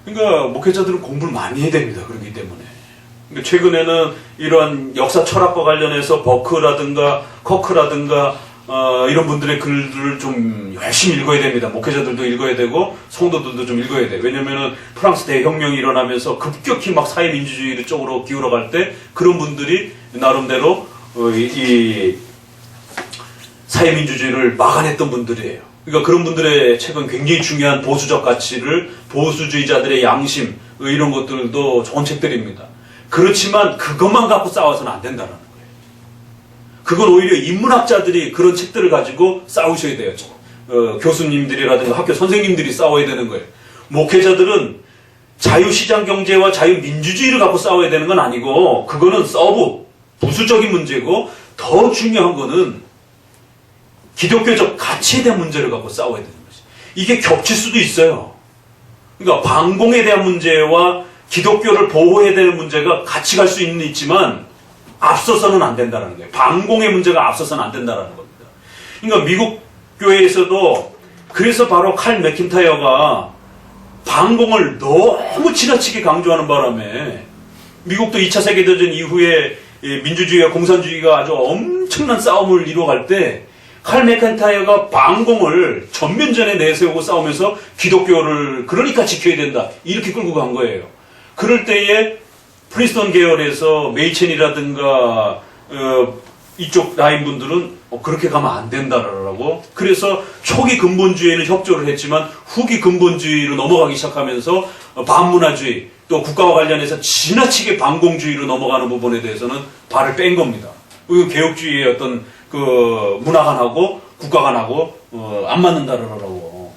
S1: 그러니까 목회자들은 공부를 많이 해야 됩니다. 그렇기 때문에. 그러니까 최근에는 이런 역사 철학과 관련해서 버크라든가 커크라든가 이런 분들의 글들을 좀 열심히 읽어야 됩니다. 목회자들도 읽어야 되고 성도들도 좀 읽어야 돼요. 왜냐면은 프랑스 대혁명이 일어나면서 급격히 막 사회민주주의 쪽으로 기울어갈 때 그런 분들이 나름대로 이 사회민주주의를 막아냈던 분들이에요. 그러니까 그런 분들의 책은 굉장히 중요한 보수적 가치를, 보수주의자들의 양심 이런 것들도 좋은 책들입니다. 그렇지만 그것만 갖고 싸워서는 안 된다는 거예요. 그건 오히려 인문학자들이 그런 책들을 가지고 싸우셔야 돼요. 교수님들이라든가 학교 선생님들이 싸워야 되는 거예요. 목회자들은 자유시장 경제와 자유민주주의를 갖고 싸워야 되는 건 아니고 그거는 서브, 부수적인 문제고 더 중요한 거는 기독교적 가치에 대한 문제를 갖고 싸워야 되는 것이. 이게 겹칠 수도 있어요. 그러니까 반공에 대한 문제와 기독교를 보호해야 되는 문제가 같이 갈 수 있지만 앞서서는 안 된다는 거예요. 반공의 문제가 앞서서는 안 된다는 겁니다. 그러니까 미국 교회에서도 그래서 바로 칼 맥킨타이어가 반공을 너무 지나치게 강조하는 바람에 미국도 2차 세계대전 이후에 민주주의와 공산주의가 아주 엄청난 싸움을 이루어갈 때 칼 맥킨타이어가 반공을 전면전에 내세우고 싸우면서 기독교를 그러니까 지켜야 된다 이렇게 끌고 간 거예요. 그럴 때에 프린스턴 계열에서 메이첸이라든가 이쪽 라인 분들은 그렇게 가면 안 된다라고. 그래서 초기 근본주의에는 협조를 했지만 후기 근본주의로 넘어가기 시작하면서 반문화주의 또 국가와 관련해서 지나치게 반공주의로 넘어가는 부분에 대해서는 발을 뺀 겁니다. 개혁주의의 어떤 그 문화관하고 국가관하고 안 맞는다라고.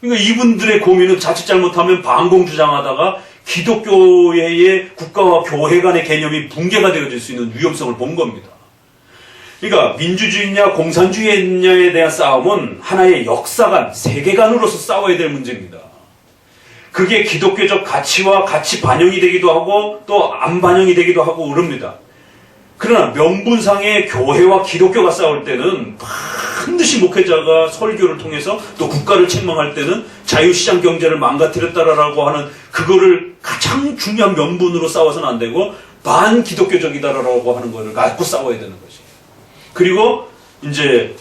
S1: 그러니까 이분들의 고민은 자칫 잘못하면 반공 주장하다가 기독교의 국가와 교회 간의 개념이 붕괴가 되어질 수 있는 위험성을 본 겁니다. 그러니까 민주주의냐 공산주의냐에 대한 싸움은 하나의 역사관, 세계관으로서 싸워야 될 문제입니다. 그게 기독교적 가치와 같이 반영이 되기도 하고 또 안 반영이 되기도 하고 그럽니다. 그러나 명분상의 교회와 기독교가 싸울 때는 반드시 목회자가 설교를 통해서 또 국가를 책망할 때는 자유시장 경제를 망가뜨렸다라고 하는 그거를 가장 중요한 명분으로 싸워서는 안 되고 반기독교적이다라고 하는 거를 갖고 싸워야 되는 것이. 그리고 이제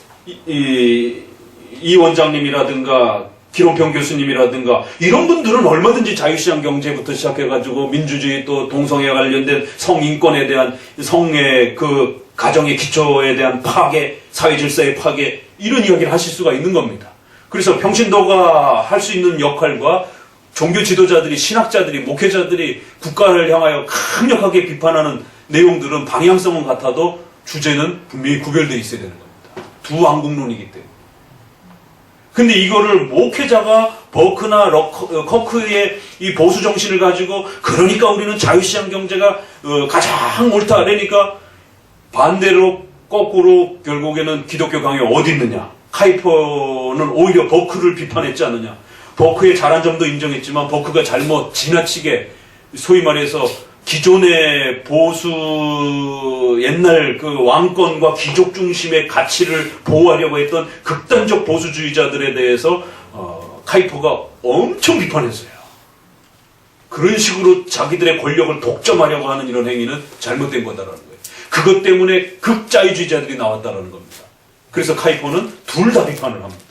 S1: 이 원장님이라든가 기론평 교수님이라든가 이런 분들은 얼마든지 자유시장 경제부터 시작해가지고 민주주의 또 동성애와 관련된 성인권에 대한 성의 그 가정의 기초에 대한 파괴, 사회질서의 파괴 이런 이야기를 하실 수가 있는 겁니다. 그래서 평신도가 할 수 있는 역할과 종교 지도자들이, 신학자들이, 목회자들이 국가를 향하여 강력하게 비판하는 내용들은 방향성은 같아도 주제는 분명히 구별되어 있어야 되는 겁니다. 두 왕국론이기 때문에. 근데 이거를 목회자가 버크나 커크의 이 보수 정신을 가지고 그러니까 우리는 자유시장 경제가 가장 옳다. 그러니까 반대로 거꾸로 결국에는 기독교 강요가 어디 있느냐. 카이퍼는 오히려 버크를 비판했지 않느냐. 버크의 잘한 점도 인정했지만 버크가 잘못 지나치게 소위 말해서 기존의 보수 옛날 그 왕권과 귀족 중심의 가치를 보호하려고 했던 극단적 보수주의자들에 대해서 카이퍼가 엄청 비판했어요. 그런 식으로 자기들의 권력을 독점하려고 하는 이런 행위는 잘못된 거다라는 거예요. 그것 때문에 극자유주의자들이 나왔다라는 겁니다. 그래서 카이퍼는 둘 다 비판을 합니다.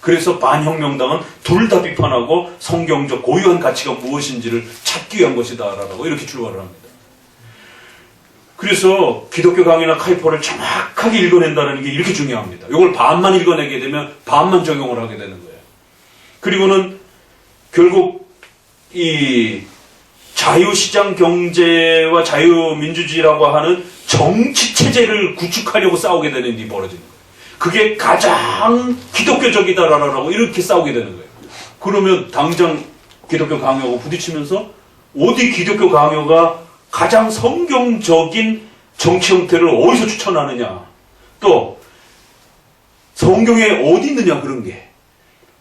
S1: 그래서 반혁명당은 둘 다 비판하고 성경적 고유한 가치가 무엇인지를 찾기 위한 것이다라고 이렇게 출발을 합니다. 그래서 기독교 강의나 카이퍼를 정확하게 읽어낸다는 게 이렇게 중요합니다. 이걸 반만 읽어내게 되면 반만 적용을 하게 되는 거예요. 그리고는 결국 이 자유시장 경제와 자유민주주의라고 하는 정치 체제를 구축하려고 싸우게 되는 일이 벌어지는 거예요. 그게 가장 기독교적이다라고 이렇게 싸우게 되는 거예요. 그러면 당장 기독교 강요하고 부딪히면서 어디 기독교 강요가 가장 성경적인 정치 형태를 어디서 추천하느냐, 또 성경에 어디 있느냐 그런 게,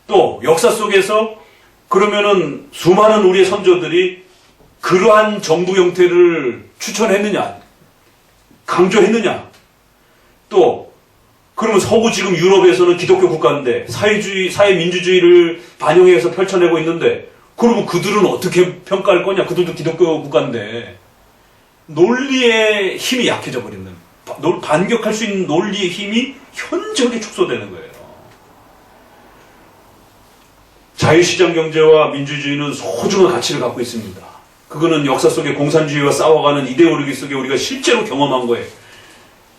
S1: 또 역사 속에서 그러면은 수많은 우리의 선조들이 그러한 정부 형태를 추천했느냐, 강조했느냐, 또 그러면 서구 지금 유럽에서는 기독교 국가인데 사회주의, 사회민주주의를 반영해서 펼쳐내고 있는데 그러면 그들은 어떻게 평가할 거냐? 그들도 기독교 국가인데 논리의 힘이 약해져 버리는, 반격할 수 있는 논리의 힘이 현저하게 축소되는 거예요. 자유시장 경제와 민주주의는 소중한 가치를 갖고 있습니다. 그거는 역사 속에 공산주의와 싸워가는 이데올로기 속에 우리가 실제로 경험한 거예요.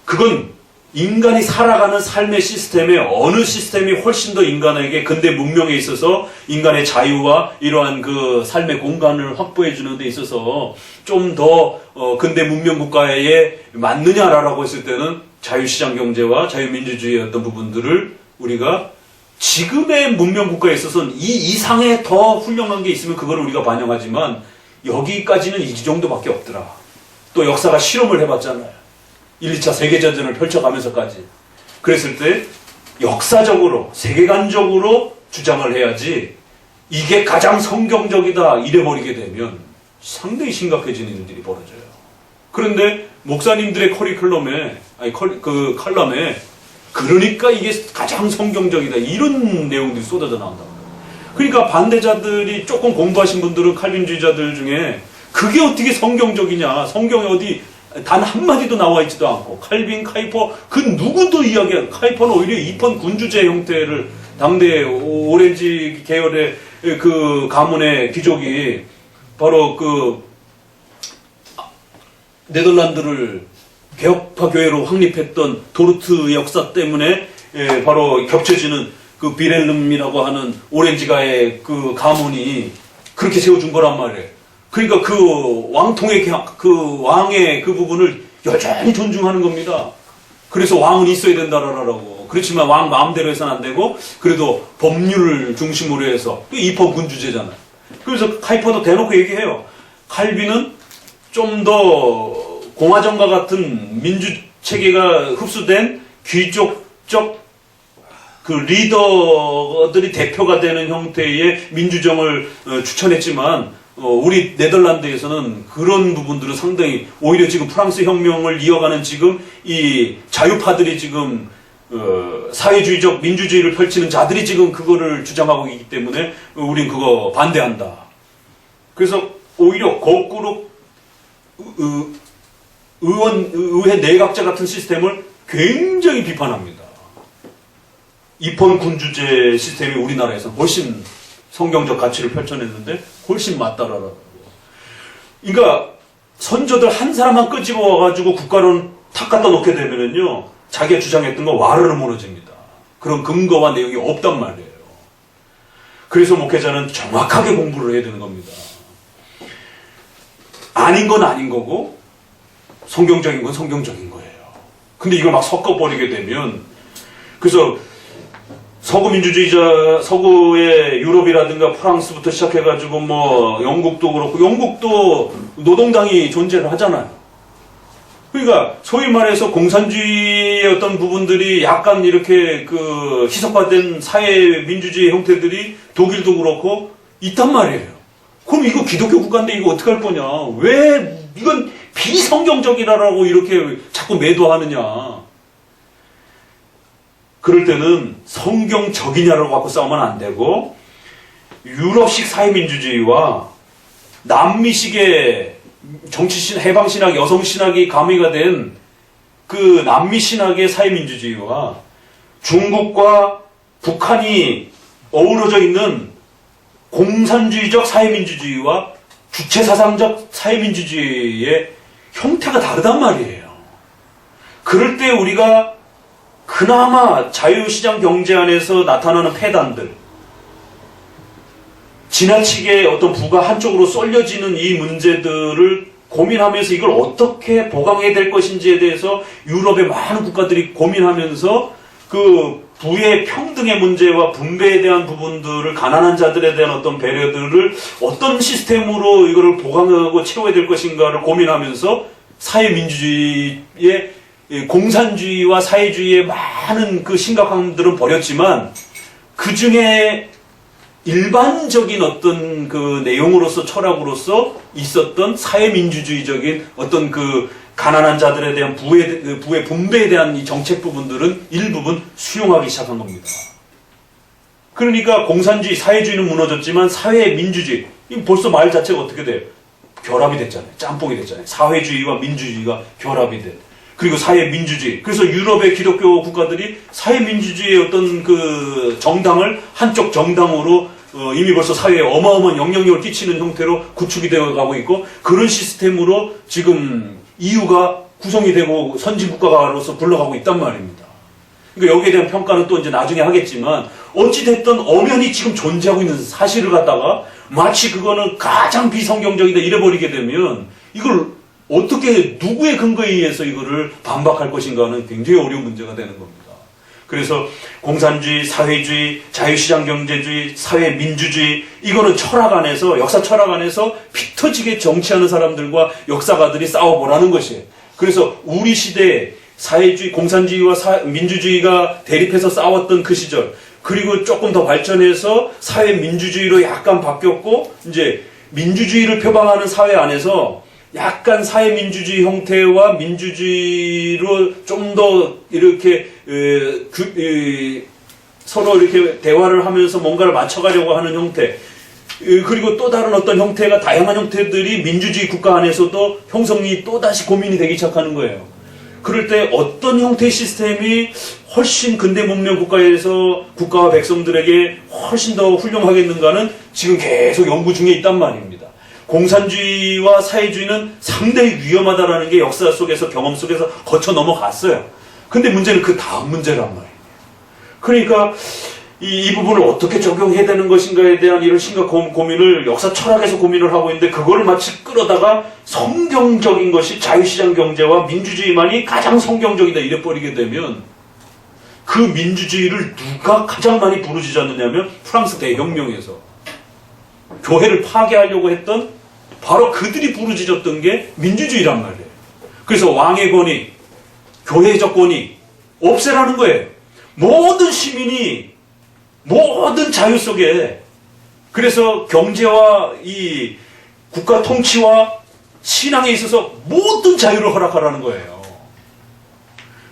S1: 그건 인간이 살아가는 삶의 시스템에 어느 시스템이 훨씬 더 인간에게 근대 문명에 있어서 인간의 자유와 이러한 그 삶의 공간을 확보해 주는 데 있어서 좀 더 근대 문명 국가에 맞느냐라고 했을 때는 자유시장 경제와 자유민주주의의 어떤 부분들을 우리가 지금의 문명 국가에 있어서는 이 이상의 더 훌륭한 게 있으면 그걸 우리가 반영하지만 여기까지는 이 정도밖에 없더라. 또 역사가 실험을 해봤잖아요. 1, 2차 세계전쟁을 펼쳐가면서까지. 그랬을 때 역사적으로 세계관적으로 주장을 해야지 이게 가장 성경적이다 이래버리게 되면 상당히 심각해지는 일들이 벌어져요. 그런데 목사님들의 커리큘럼에, 칼럼에 그러니까 이게 가장 성경적이다 이런 내용들이 쏟아져 나온다. 그러니까 반대자들이 조금 공부하신 분들은 칼빈주의자들 중에 그게 어떻게 성경적이냐, 성경에 어디 단 한마디도 나와 있지도 않고, 칼빈, 카이퍼 그 누구도 이야기하는, 카이퍼는 오히려 입헌 군주제 형태를 당대 오렌지 계열의 그 가문의 귀족이 바로 그 네덜란드를 개혁파 교회로 확립했던 도르트 역사 때문에 바로 겹쳐지는 그 비렐름이라고 하는 오렌지가의 그 가문이 그렇게 세워준 거란 말이에요. 그러니까 그 왕통의 그 왕의 그 부분을 여전히 존중하는 겁니다. 그래서 왕은 있어야 된다라고. 그렇지만 왕 마음대로 해서는 안 되고 그래도 법률을 중심으로 해서 또 입헌 군주제잖아요. 그래서 카이퍼도 대놓고 얘기해요. 칼빈은 좀 더 공화정과 같은 민주 체계가 흡수된 귀족적 그 리더들이 대표가 되는 형태의 민주정을 추천했지만 우리 네덜란드에서는 그런 부분들은 상당히 오히려 지금 프랑스 혁명을 이어가는 지금 이 자유파들이 지금 사회주의적 민주주의를 펼치는 자들이 지금 그거를 주장하고 있기 때문에 우린 그거 반대한다. 그래서 오히려 거꾸로 의회 내각제 같은 시스템을 굉장히 비판합니다. 입헌 군주제 시스템이 우리나라에서는 훨씬 성경적 가치를 펼쳐냈는데 훨씬 맞다라고. 그러니까 선조들 한 사람만 끄집어 와가지고 국가론 탁 갖다 놓게 되면은요, 자기가 주장했던 거 와르르 무너집니다. 그런 근거와 내용이 없단 말이에요. 그래서 목회자는 정확하게 공부를 해야 되는 겁니다. 아닌 건 아닌 거고 성경적인 건 성경적인 거예요. 근데 이걸 막 섞어버리게 되면, 그래서 서구 민주주의자, 서구의 유럽이라든가 프랑스부터 시작해가지고 뭐 영국도 그렇고, 영국도 노동당이 존재를 하잖아요. 그러니까 소위 말해서 공산주의의 어떤 부분들이 약간 이렇게 그 희석화된 사회 민주주의 형태들이 독일도 그렇고 있단 말이에요. 그럼 이거 기독교 국가인데 이거 어떻게 할 거냐? 왜 이건 비성경적이라고 이렇게 자꾸 매도하느냐? 그럴 때는 성경적이냐라고 갖고 싸우면 안 되고, 유럽식 사회민주주의와 남미식의 정치신, 해방신학, 여성신학이 가미가 된 그 남미신학의 사회민주주의와 중국과 북한이 어우러져 있는 공산주의적 사회민주주의와 주체사상적 사회민주주의의 형태가 다르단 말이에요. 그럴 때 우리가 그나마 자유시장 경제 안에서 나타나는 폐단들, 지나치게 어떤 부가 한쪽으로 쏠려지는 이 문제들을 고민하면서 이걸 어떻게 보강해야 될 것인지에 대해서 유럽의 많은 국가들이 고민하면서 그 부의 평등의 문제와 분배에 대한 부분들을, 가난한 자들에 대한 어떤 배려들을 어떤 시스템으로 이거를 보강하고 채워야 될 것인가를 고민하면서 사회민주주의의, 공산주의와 사회주의의 많은 그 심각함들은 버렸지만 그 중에 일반적인 어떤 그 내용으로서, 철학으로서 있었던 사회민주주의적인 어떤 그 가난한 자들에 대한 부의 분배에 대한 이 정책 부분들은 일부분 수용하기 시작한 겁니다. 그러니까 공산주의, 사회주의는 무너졌지만 사회민주주의, 벌써 말 자체가 어떻게 돼요? 결합이 됐잖아요. 짬뽕이 됐잖아요. 사회주의와 민주주의가 결합이 된. 그리고 사회민주주의. 그래서 유럽의 기독교 국가들이 사회민주주의의 어떤 그 정당을 한쪽 정당으로 이미 벌써 사회에 어마어마한 영향력을 끼치는 형태로 구축이 되어 가고 있고, 그런 시스템으로 지금 EU가 구성이 되고 선진국가로서 굴러가고 있단 말입니다. 그러니까 여기에 대한 평가는 또 이제 나중에 하겠지만, 어찌됐든 엄연히 지금 존재하고 있는 사실을 갖다가 마치 그거는 가장 비성경적이다 이래버리게 되면 이걸 어떻게, 누구의 근거에 의해서 이거를 반박할 것인가는 굉장히 어려운 문제가 되는 겁니다. 그래서 공산주의, 사회주의, 자유시장 경제주의, 사회민주주의, 이거는 철학 안에서, 역사 철학 안에서 피 터지게 정치하는 사람들과 역사가들이 싸워보라는 것이에요. 그래서 우리 시대에 사회주의, 공산주의와 민주주의가 대립해서 싸웠던 그 시절, 그리고 조금 더 발전해서 사회민주주의로 약간 바뀌었고, 이제 민주주의를 표방하는 사회 안에서 약간 사회민주주의 형태와 민주주의로 좀 더 이렇게 서로 이렇게 대화를 하면서 뭔가를 맞춰가려고 하는 형태, 그리고 또 다른 어떤 형태가, 다양한 형태들이 민주주의 국가 안에서도 형성이 또다시 고민이 되기 시작하는 거예요. 그럴 때 어떤 형태의 시스템이 훨씬 근대 문명 국가에서 국가와 백성들에게 훨씬 더 훌륭하겠는가는 지금 계속 연구 중에 있단 말입니다. 공산주의와 사회주의는 상당히 위험하다라는 게 역사 속에서, 경험 속에서 거쳐 넘어갔어요. 근데 문제는 그 다음 문제란 말이에요. 그러니까 이 부분을 어떻게 적용해야 되는 것인가에 대한 이런 심각한 고민을 역사 철학에서 고민을 하고 있는데, 그거를 마치 끌어다가 성경적인 것이 자유시장 경제와 민주주의만이 가장 성경적이다 이래버리게 되면, 그 민주주의를 누가 가장 많이 부르짖었느냐면 프랑스 대혁명에서 교회를 파괴하려고 했던, 바로 그들이 부르짖었던 게 민주주의란 말이에요. 그래서 왕의 권위, 교회적 권위 없애라는 거예요. 모든 시민이 모든 자유 속에, 그래서 경제와 이 국가 통치와 신앙에 있어서 모든 자유를 허락하라는 거예요.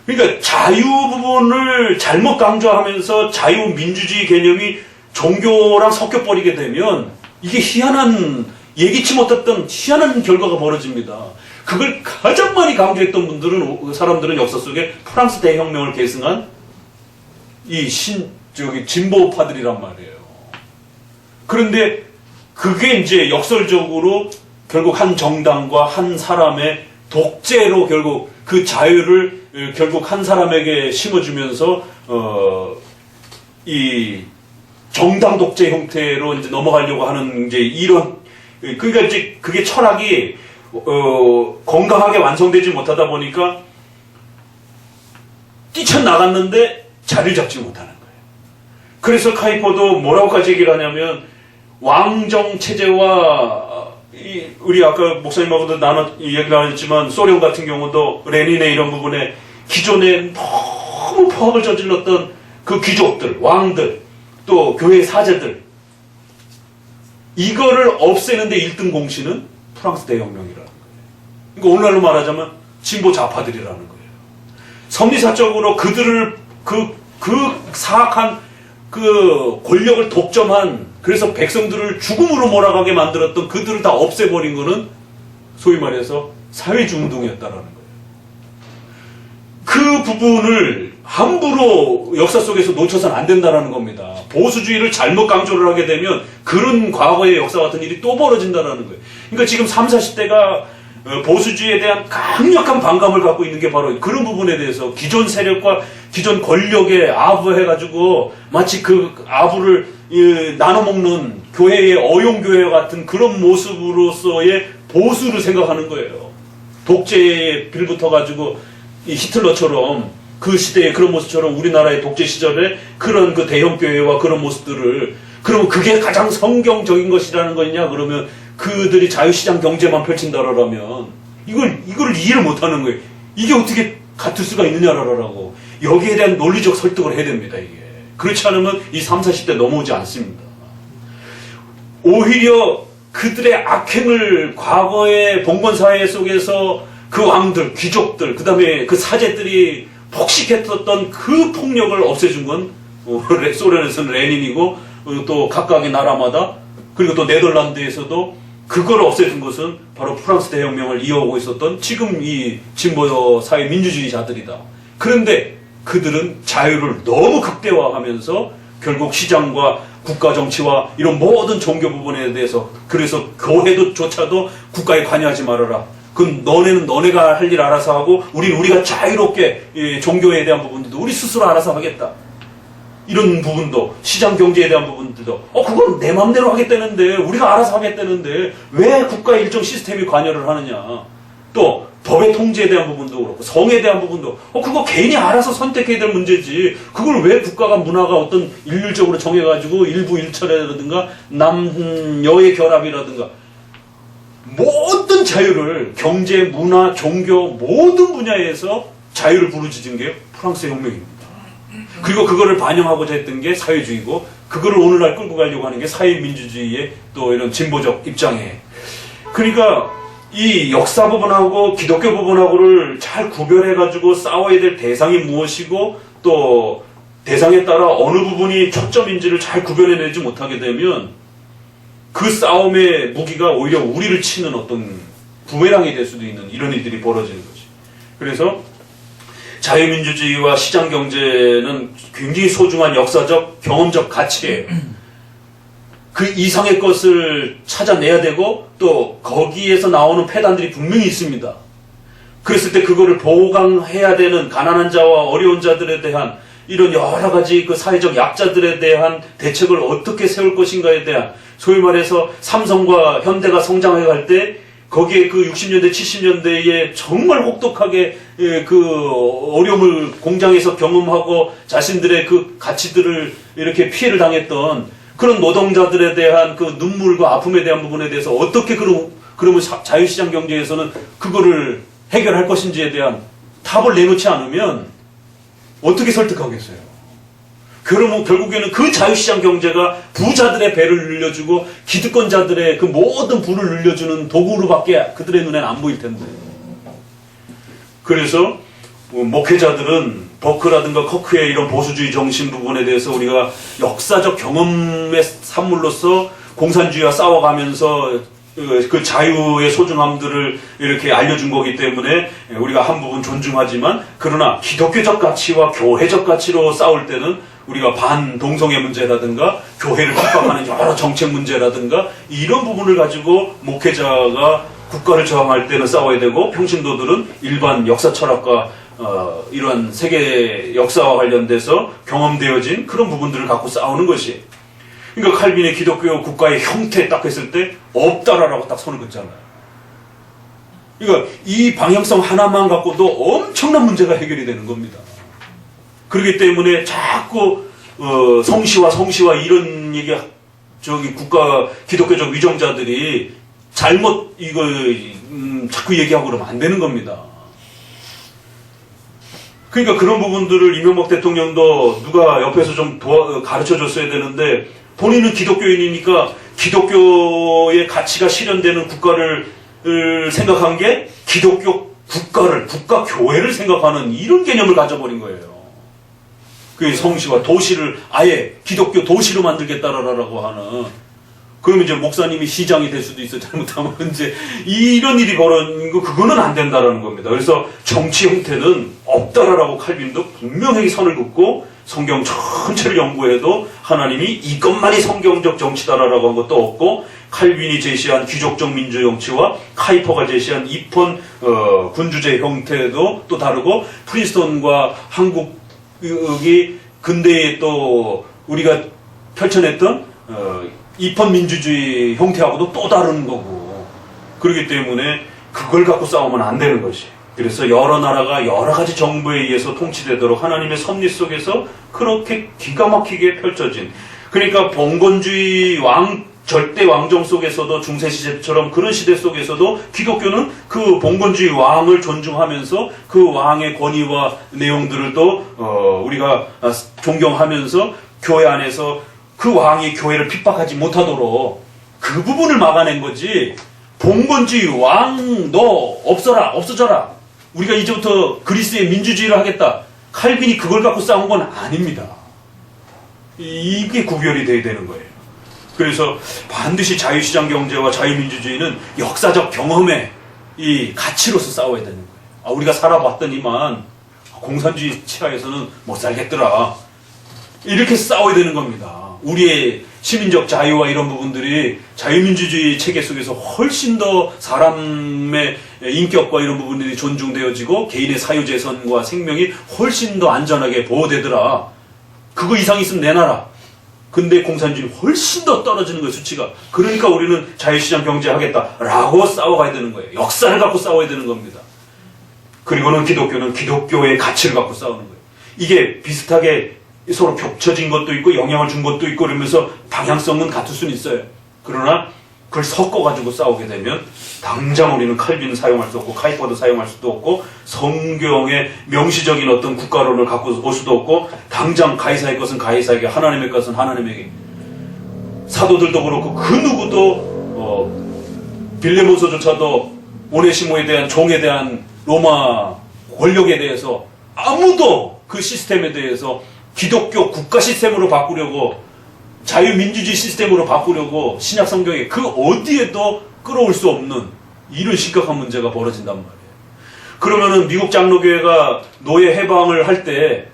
S1: 그러니까 자유 부분을 잘못 강조하면서 자유민주주의 개념이 종교랑 섞여버리게 되면 이게 희한한, 예기치 못했던 희한한 결과가 벌어집니다. 그걸 가장 많이 강조했던 사람들은 역사 속에 프랑스 대혁명을 계승한 이 진보파들이란 말이에요. 그런데 그게 이제 역설적으로 결국 한 정당과 한 사람의 독재로 결국 그 자유를 결국 한 사람에게 심어주면서 이 정당 독재 형태로 이제 넘어가려고 하는 이제 이런, 그러니까 이제 그게 철학이 건강하게 완성되지 못하다 보니까 뛰쳐나갔는데 자리를 잡지 못하는 거예요. 그래서 카이퍼도 뭐라고까지 얘기를 하냐면, 왕정 체제와 우리 아까 목사님하고도 얘기를 하셨지만, 소련 같은 경우도 레닌의 이런 부분에 기존에 너무 포악을 저질렀던 그 귀족들, 왕들, 또 교회 사제들, 이거를 없애는데 1등 공신은 프랑스 대혁명이라는 거예요. 그러니까 오늘날로 말하자면 진보 좌파들이라는 거예요. 섭리사적으로 그들을 그 사악한 그 권력을 독점한, 그래서 백성들을 죽음으로 몰아가게 만들었던 그들을 다 없애버린 거는 소위 말해서 사회주의 운동이었다라는 거예요. 그 부분을 함부로 역사 속에서 놓쳐서는 안 된다는 겁니다. 보수주의를 잘못 강조를 하게 되면 그런 과거의 역사 같은 일이 또 벌어진다는 거예요. 그러니까 지금 30, 40대가 보수주의에 대한 강력한 반감을 갖고 있는 게 바로 그런 부분에 대해서 기존 세력과 기존 권력에 아부해가지고 마치 그 아부를 나눠먹는 교회의 어용교회 같은 그런 모습으로서의 보수를 생각하는 거예요. 독재에 빌붙어가지고 히틀러처럼 그 시대의 그런 모습처럼 우리나라의 독재 시절에 그런 그 대형교회와 그런 모습들을 그러면 그게 가장 성경적인 것이라는 거냐 그러면 그들이 자유시장 경제만 펼친다라면 이걸 이해를 못하는 거예요. 이게 어떻게 같을 수가 있느냐라고 여기에 대한 논리적 설득을 해야 됩니다. 이게 그렇지 않으면 이 30, 40대 넘어오지 않습니다. 오히려 그들의 악행을 과거의 봉건사회 속에서 그 왕들, 귀족들, 그 다음에 그 사제들이 폭식했었던 그 폭력을 없애준 건 소련에서는 레닌이고 또 각각의 나라마다 그리고 또 네덜란드에서도 그걸 없애준 것은 바로 프랑스 대혁명을 이어오고 있었던 지금 이 진보 사회 민주주의자들이다. 그런데 그들은 자유를 너무 극대화하면서 결국 시장과 국가 정치와 이런 모든 종교 부분에 대해서 그래서 교회도조차도 국가에 관여하지 말아라. 그럼 너네는 너네가 할 일 알아서 하고 우리가 자유롭게 종교에 대한 부분들도 우리 스스로 알아서 하겠다. 이런 부분도 시장 경제에 대한 부분들도 그건 내 맘대로 하겠다는데 우리가 알아서 하겠다는데 왜 국가의 일정 시스템이 관여를 하느냐. 또 법의 통제에 대한 부분도 그렇고 성에 대한 부분도 그거 개인이 알아서 선택해야 될 문제지 그걸 왜 국가가 문화가 어떤 일률적으로 정해가지고 일부 일처라든가 남여의 결합이라든가 모든 자유를 경제, 문화, 종교 모든 분야에서 자유를 부르짖은 게 프랑스 혁명입니다. 그리고 그거를 반영하고자 했던 게 사회주의고 그거를 오늘날 끌고 가려고 하는 게 사회민주주의의 또 이런 진보적 입장에 그러니까 이 역사 부분하고 기독교 부분하고를 잘 구별해가지고 싸워야 될 대상이 무엇이고 또 대상에 따라 어느 부분이 초점인지를 잘 구별해내지 못하게 되면 그 싸움의 무기가 오히려 우리를 치는 어떤 부메랑이 될 수도 있는 이런 일들이 벌어지는 거지. 그래서 자유민주주의와 시장경제는 굉장히 소중한 역사적 경험적 가치예요. 그 이상의 것을 찾아내야 되고 또 거기에서 나오는 폐단들이 분명히 있습니다. 그랬을 때 그거를 보강해야 되는 가난한 자와 어려운 자들에 대한 이런 여러 가지 그 사회적 약자들에 대한 대책을 어떻게 세울 것인가에 대한 소위 말해서 삼성과 현대가 성장해 갈 때 거기에 그 60년대, 70년대에 정말 혹독하게 그 어려움을 공장에서 경험하고 자신들의 그 가치들을 이렇게 피해를 당했던 그런 노동자들에 대한 그 눈물과 아픔에 대한 부분에 대해서 어떻게 그러면 자유시장 경제에서는 그거를 해결할 것인지에 대한 답을 내놓지 않으면 어떻게 설득하겠어요? 그러면 결국에는 그 자유시장 경제가 부자들의 배를 늘려주고 기득권자들의 그 모든 부를 늘려주는 도구로밖에 그들의 눈에는 안 보일 텐데. 그래서 목회자들은 버크라든가 커크의 이런 보수주의 정신 부분에 대해서 우리가 역사적 경험의 산물로서 공산주의와 싸워가면서 그 자유의 소중함들을 이렇게 알려준 거기 때문에 우리가 한 부분 존중하지만 그러나 기독교적 가치와 교회적 가치로 싸울 때는 우리가 반동성애 문제라든가 교회를 핍박하는 여러 정책 문제라든가 이런 부분을 가지고 목회자가 국가를 저항할 때는 싸워야 되고 평신도들은 일반 역사 철학과 이러한 세계 역사와 관련돼서 경험되어진 그런 부분들을 갖고 싸우는 것이 그러니까 칼빈의 기독교 국가의 형태 딱 했을 때 없다라고 딱 손을 긋잖아요. 그러니까 이 방향성 하나만 갖고도 엄청난 문제가 해결이 되는 겁니다. 그렇기 때문에 자꾸 성시와 이런 얘기 저기 국가 기독교적 위정자들이 잘못 이거 자꾸 얘기하고 그러면 안 되는 겁니다. 그러니까 그런 부분들을 이명박 대통령도 누가 옆에서 좀 가르쳐 줬어야 되는데 본인은 기독교인이니까 기독교의 가치가 실현되는 국가를 생각한 게 기독교 국가를, 국가 교회를 생각하는 이런 개념을 가져버린 거예요. 그 성시와 도시를 아예 기독교 도시로 만들겠다라고 하는. 그러면 이제 목사님이 시장이 될 수도 있어, 잘못하면. 이제 이런 일이 벌어진 거, 그거는 안 된다라는 겁니다. 그래서 정치 형태는 없다라고 칼빈도 분명히 선을 긋고 성경 전체를 연구해도 하나님이 이것만이 성경적 정치다라고 한 것도 없고 칼빈이 제시한 귀족적 민주 정치와 카이퍼가 제시한 입헌 군주제 형태도 또 다르고, 프린스턴과 한국이 근대에 또 우리가 펼쳐냈던 입헌 민주주의 형태하고도 또 다른 거고, 그렇기 때문에 그걸 갖고 싸우면 안 되는 것이. 그래서 여러 나라가 여러 가지 정부에 의해서 통치되도록 하나님의 섭리 속에서 그렇게 기가 막히게 펼쳐진, 그러니까 봉건주의 절대 왕정 속에서도 중세 시대처럼 그런 시대 속에서도 기독교는 그 봉건주의 왕을 존중하면서 그 왕의 권위와 내용들을 또 우리가 존경하면서 교회 안에서 그 왕이 교회를 핍박하지 못하도록 그 부분을 막아낸 거지. 봉건주의 왕 너 없어져라. 우리가 이제부터 그리스의 민주주의를 하겠다. 칼빈이 그걸 갖고 싸운 건 아닙니다. 이게 구별이 돼야 되는 거예요. 그래서 반드시 자유시장 경제와 자유민주주의는 역사적 경험의 이 가치로서 싸워야 되는 거예요. 우리가 살아봤더니만 공산주의 치하에서는 못 살겠더라. 이렇게 싸워야 되는 겁니다. 우리의 시민적 자유와 이런 부분들이 자유민주주의 체계 속에서 훨씬 더 사람의 인격과 이런 부분들이 존중되어지고 개인의 사유재산과 생명이 훨씬 더 안전하게 보호되더라. 그거 이상 있으면 내놔라. 근데 공산주의 훨씬 더 떨어지는 거예요, 수치가. 그러니까 우리는 자유시장 경제하겠다라고 싸워가야 되는 거예요. 역사를 갖고 싸워야 되는 겁니다. 그리고는 기독교는 기독교의 가치를 갖고 싸우는 거예요. 이게 비슷하게 서로 겹쳐진 것도 있고 영향을 준 것도 있고 그러면서 방향성은 같을 수는 있어요. 그러나 그걸 섞어가지고 싸우게 되면 당장 우리는 칼빈을 사용할 수 없고 카이퍼도 사용할 수도 없고 성경의 명시적인 어떤 국가론을 갖고 올 수도 없고 당장 가이사의 것은 가이사에게 하나님의 것은 하나님에게. 사도들도 그렇고 그 누구도 빌레몬서조차도 오네시모에 대한 종에 대한 로마 권력에 대해서 아무도 그 시스템에 대해서 기독교 국가 시스템으로 바꾸려고 자유민주주의 시스템으로 바꾸려고 신약 성경에 그 어디에도 끌어올 수 없는 이런 심각한 문제가 벌어진단 말이에요. 그러면은 미국 장로교회가 노예 해방을 할 때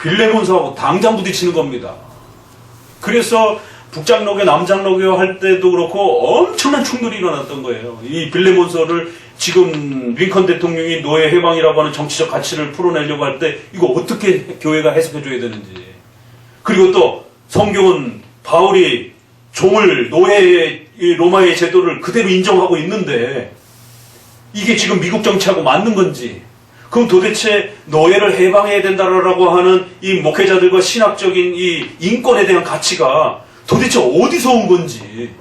S1: 빌레몬서하고 당장 부딪히는 겁니다. 그래서 북장로교, 남장로교 할 때도 그렇고 엄청난 충돌이 일어났던 거예요. 이 빌레몬서를 지금 링컨 대통령이 노예 해방이라고 하는 정치적 가치를 풀어내려고 할 때 이거 어떻게 교회가 해석해줘야 되는지. 그리고 또 성경은 바울이 종을 노예의 로마의 제도를 그대로 인정하고 있는데 이게 지금 미국 정치하고 맞는 건지, 그럼 도대체 노예를 해방해야 된다라고 하는 이 목회자들과 신학적인 이 인권에 대한 가치가 도대체 어디서 온 건지.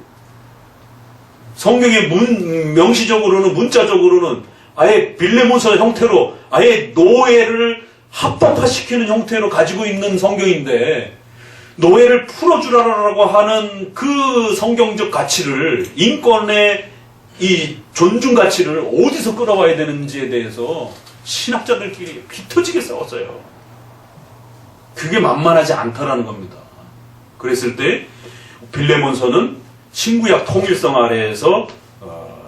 S1: 성경의 명시적으로는 문자적으로는 아예 빌레몬서 형태로 아예 노예를 합법화시키는 형태로 가지고 있는 성경인데 노예를 풀어주라라고 하는 그 성경적 가치를, 인권의 이 존중 가치를 어디서 끌어와야 되는지에 대해서 신학자들끼리 피 터지게 싸웠어요. 그게 만만하지 않다라는 겁니다. 그랬을 때 빌레몬서는 신구약 통일성 아래에서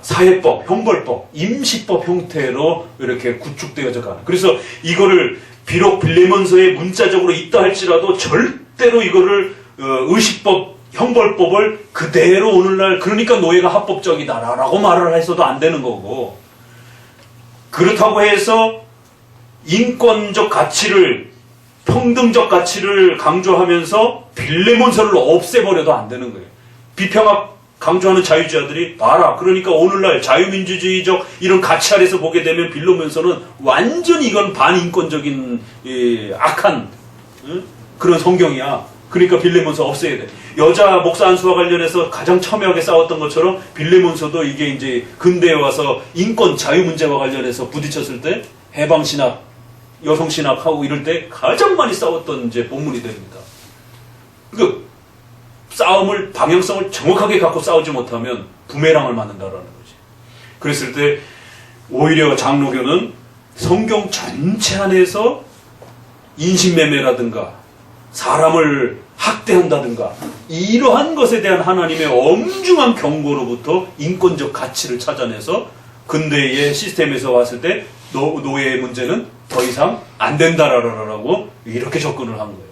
S1: 사회법, 형벌법, 임시법 형태로 이렇게 구축되어져 가는. 그래서 이거를 비록 빌레몬서에 문자적으로 있다 할지라도 절대로 이거를 의식법, 형벌법을 그대로 오늘날 그러니까 노예가 합법적이다라고 말을 해서도 안 되는 거고, 그렇다고 해서 인권적 가치를, 평등적 가치를 강조하면서 빌레몬서를 없애버려도 안 되는 거예요. 비평학 강조하는 자유주의자들이 봐라. 그러니까 오늘날 자유민주주의적 이런 가치 아래서 보게 되면 빌레몬서는 완전히 이건 반인권적인 악한 그런 성경이야. 그러니까 빌레몬서 없애야 돼. 여자 목사 안수와 관련해서 가장 첨예하게 싸웠던 것처럼 빌레몬서도 이게 이제 근대에 와서 인권 자유 문제와 관련해서 부딪혔을 때 해방신학, 여성신학하고 이럴 때 가장 많이 싸웠던 이제 본문이 됩니다. 그러니까 싸움을, 방향성을 정확하게 갖고 싸우지 못하면 부메랑을 맞는다라는 거지. 그랬을 때 오히려 장로교는 성경 전체 안에서 인신매매라든가 사람을 학대한다든가 이러한 것에 대한 하나님의 엄중한 경고로부터 인권적 가치를 찾아내서 근대의 시스템에서 왔을 때 노예의 문제는 더 이상 안 된다라고 이렇게 접근을 한 거예요.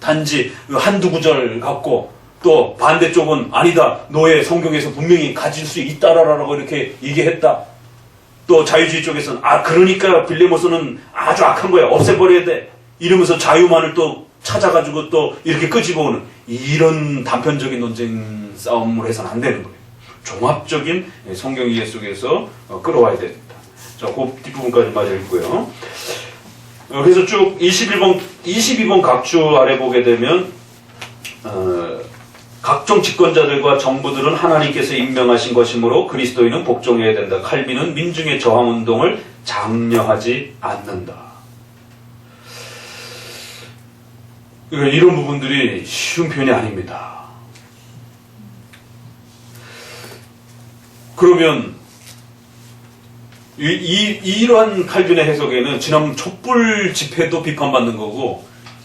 S1: 단지 한두 구절 갖고 또 반대쪽은 아니다. 너의 성경에서 분명히 가질 수 있다라고 이렇게 얘기했다. 또 자유주의 쪽에서는 그러니까 빌레모스는 아주 악한 거야. 없애버려야 돼. 이러면서 자유만을 또 찾아가지고 또 이렇게 끄집어오는 이런 단편적인 논쟁 싸움을 해서는 안 되는 거예요. 종합적인 성경 이해 속에서 끌어와야 됩니다. 자, 그 뒷부분까지 마저 읽고요. 그래서 쭉 22번 각주 아래 보게 되면 각종 집권자들과 정부들은 하나님께서 임명하신 것이므로 그리스도인은 복종해야 된다. 칼빈은 민중의 저항운동을 장려하지 않는다. 이런 부분들이 쉬운 표현이 아닙니다. 그러면 이러한 칼빈의 해석에는 지난 촛불 집회도 비판받는 거고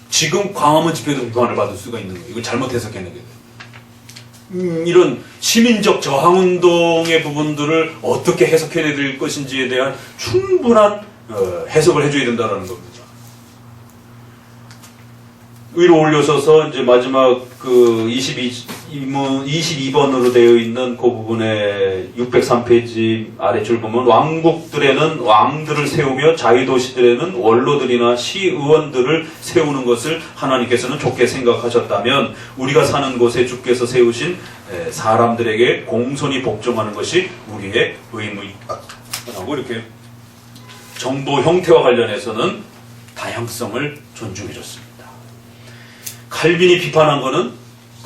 S1: 지금 광화문 집회도 비판을 받을 수가 있는 거예요. 이거 잘못 해석해내게 돼요. 이런 시민적 저항운동의 부분들을 어떻게 해석해야 될 것인지에 대한 충분한 해석을 해줘야 된다는 겁니다. 위로 올려서서 이제 마지막 그 22번으로 되어 있는 그 부분에 603페이지 아래줄 보면 왕국들에는 왕들을 세우며 자유도시들에는 원로들이나 시의원들을 세우는 것을 하나님께서는 좋게 생각하셨다면 우리가 사는 곳에 주께서 세우신 사람들에게 공손히 복종하는 것이 우리의 의무이다라고 이렇게 정부 형태와 관련해서는 다양성을 존중해 줬습니다. 칼빈이 비판한 것은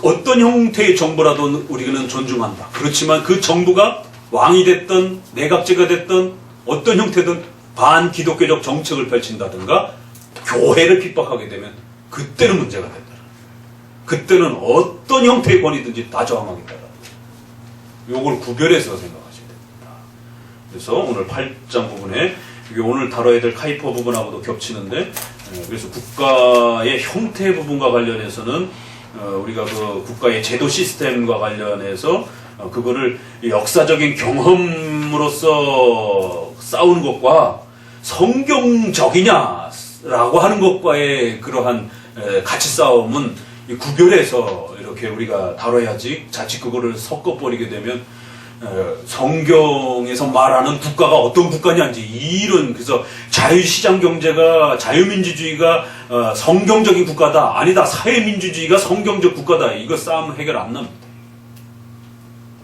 S1: 어떤 형태의 정부라도 우리는 존중한다. 그렇지만 그 정부가 왕이 됐든 내각제가 됐든 어떤 형태든 반기독교적 정책을 펼친다든가 교회를 핍박하게 되면 그때는 문제가 된다. 그때는 어떤 형태의 권위든지 다 저항하겠다. 요걸 구별해서 생각하셔야 됩니다. 그래서 오늘 8장 부분에 이게 오늘 다뤄야 될 카이퍼 부분하고도 겹치는데 그래서 국가의 형태 부분과 관련해서는 우리가 그 국가의 제도 시스템과 관련해서 그거를 역사적인 경험으로서 싸우는 것과 성경적이냐라고 하는 것과의 그러한 가치 싸움은 구별해서 이렇게 우리가 다뤄야지 자칫 그거를 섞어버리게 되면 성경에서 말하는 국가가 어떤 국가냐인지 이런 그래서 자유시장 경제가 자유민주주의가 성경적인 국가다 아니다 사회민주주의가 성경적 국가다 이거 싸움 해결 안 납니다.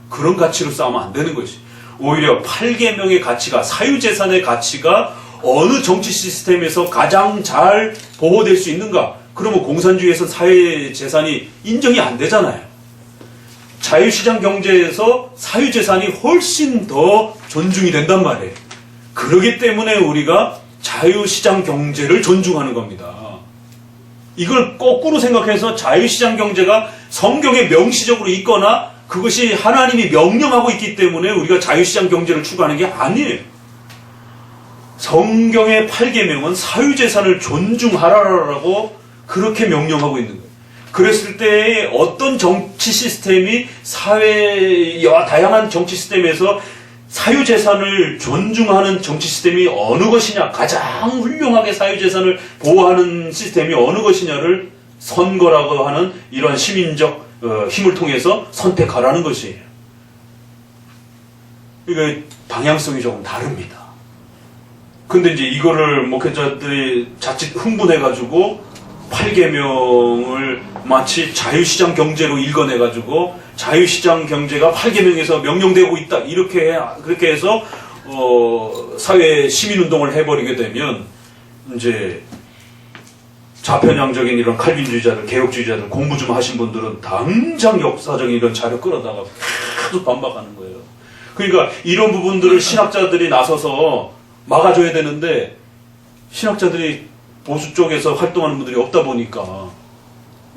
S1: 그런 가치로 싸우면 안 되는 것이 오히려 8계명의 가치가 사유재산의 가치가 어느 정치 시스템에서 가장 잘 보호될 수 있는가 그러면 공산주의에서는 사회재산이 인정이 안 되잖아요. 자유시장 경제에서 사유재산이 훨씬 더 존중이 된단 말이에요. 그렇기 때문에 우리가 자유시장 경제를 존중하는 겁니다. 이걸 거꾸로 생각해서 자유시장 경제가 성경에 명시적으로 있거나 그것이 하나님이 명령하고 있기 때문에 우리가 자유시장 경제를 추구하는 게 아니에요. 성경의 8계명은 사유재산을 존중하라라고 그렇게 명령하고 있는 거예요. 그랬을 때 어떤 정치 시스템이 사회와 다양한 정치 시스템에서 사유재산을 존중하는 정치 시스템이 어느 것이냐 가장 훌륭하게 사유재산을 보호하는 시스템이 어느 것이냐를 선거라고 하는 이러한 시민적 힘을 통해서 선택하라는 것이에요. 이거 방향성이 조금 다릅니다. 근데 이제 이거를 목회자들이 자칫 흥분해가지고 8계명을 마치 자유시장 경제로 읽어내가지고 자유시장 경제가 8계명에서 명령되고 있다 그렇게 해서 사회 시민운동을 해버리게 되면 이제 좌편향적인 이런 칼빈주의자들 개혁주의자들 공부 좀 하신 분들은 당장 역사적인 이런 자료 끌어다가 계속 반박하는 거예요. 그러니까 이런 부분들을 신학자들이 나서서 막아줘야 되는데 신학자들이 보수 쪽에서 활동하는 분들이 없다 보니까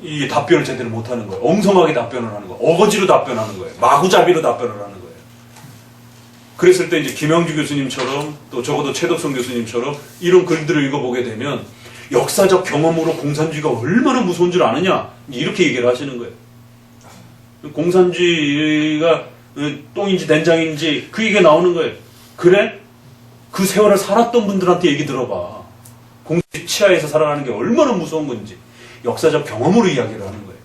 S1: 이 답변을 제대로 못하는 거예요. 엉성하게 답변을 하는 거예요. 어거지로 답변하는 거예요. 마구잡이로 답변을 하는 거예요. 그랬을 때 이제 김영주 교수님처럼 또 적어도 최덕성 교수님처럼 이런 글들을 읽어보게 되면 역사적 경험으로 공산주의가 얼마나 무서운 줄 아느냐 이렇게 얘기를 하시는 거예요. 공산주의가 똥인지 된장인지 그 얘기가 나오는 거예요. 그래? 그 세월을 살았던 분들한테 얘기 들어봐. 공산주의 치하에서 살아가는 게 얼마나 무서운 건지 역사적 경험으로 이야기를 하는 거예요.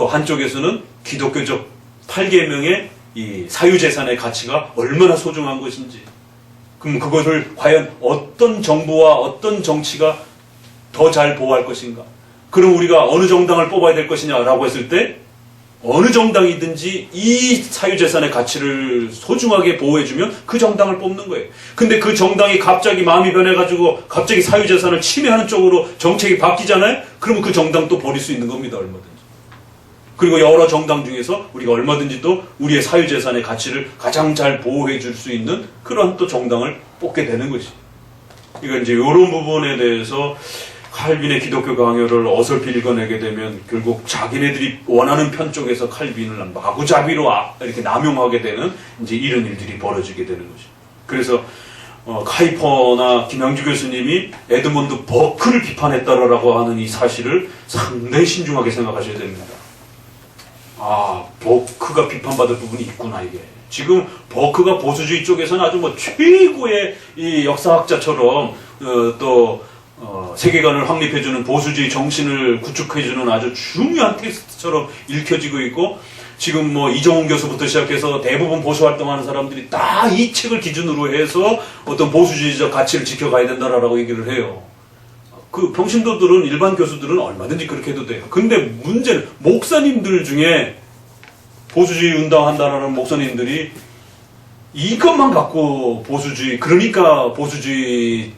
S1: 또 한쪽에서는 기독교적 8계명의 이 사유재산의 가치가 얼마나 소중한 것인지, 그럼 그것을 과연 어떤 정부와 어떤 정치가 더 잘 보호할 것인가? 그럼 우리가 어느 정당을 뽑아야 될 것이냐라고 했을 때 어느 정당이든지 이 사유재산의 가치를 소중하게 보호해주면 그 정당을 뽑는 거예요. 근데 그 정당이 갑자기 마음이 변해가지고 갑자기 사유재산을 침해하는 쪽으로 정책이 바뀌잖아요? 그러면 그 정당 또 버릴 수 있는 겁니다, 얼마든지. 그리고 여러 정당 중에서 우리가 얼마든지 또 우리의 사유재산의 가치를 가장 잘 보호해줄 수 있는 그런 또 정당을 뽑게 되는 것이. 이건 이제 이런 부분에 대해서 칼빈의 기독교 강요를 어설피 읽어내게 되면 결국 자기네들이 원하는 편 쪽에서 칼빈을 마구잡이로 이렇게 남용하게 되는 이제 이런 일들이 벌어지게 되는 것이죠. 그래서 카이퍼나 김양주 교수님이 에드먼드 버크를 비판했다라고 하는 이 사실을 상당히 신중하게 생각하셔야 됩니다. 아, 버크가 비판받을 부분이 있구나, 이게. 지금 버크가 보수주의 쪽에서는 아주 뭐 최고의 이 역사학자처럼 세계관을 확립해주는 보수주의 정신을 구축해주는 아주 중요한 텍스트처럼 읽혀지고 있고, 지금 뭐 이정훈 교수부터 시작해서 대부분 보수 활동하는 사람들이 다 이 책을 기준으로 해서 어떤 보수주의적 가치를 지켜가야 된다라고 얘기를 해요. 그 평신도들은, 일반 교수들은 얼마든지 그렇게 해도 돼요. 근데 문제는 목사님들 중에 보수주의 운동한다라는 목사님들이 이것만 갖고 보수주의, 그러니까 보수주의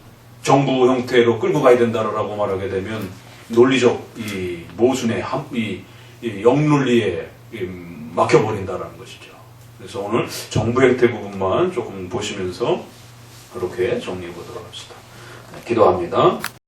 S1: 정부 형태로 끌고 가야 된다라고 말하게 되면 논리적 이 모순의 이 역논리에 막혀버린다라는 것이죠. 그래서 오늘 정부 형태 부분만 조금 보시면서 그렇게 정리해 보도록 합시다. 기도합니다.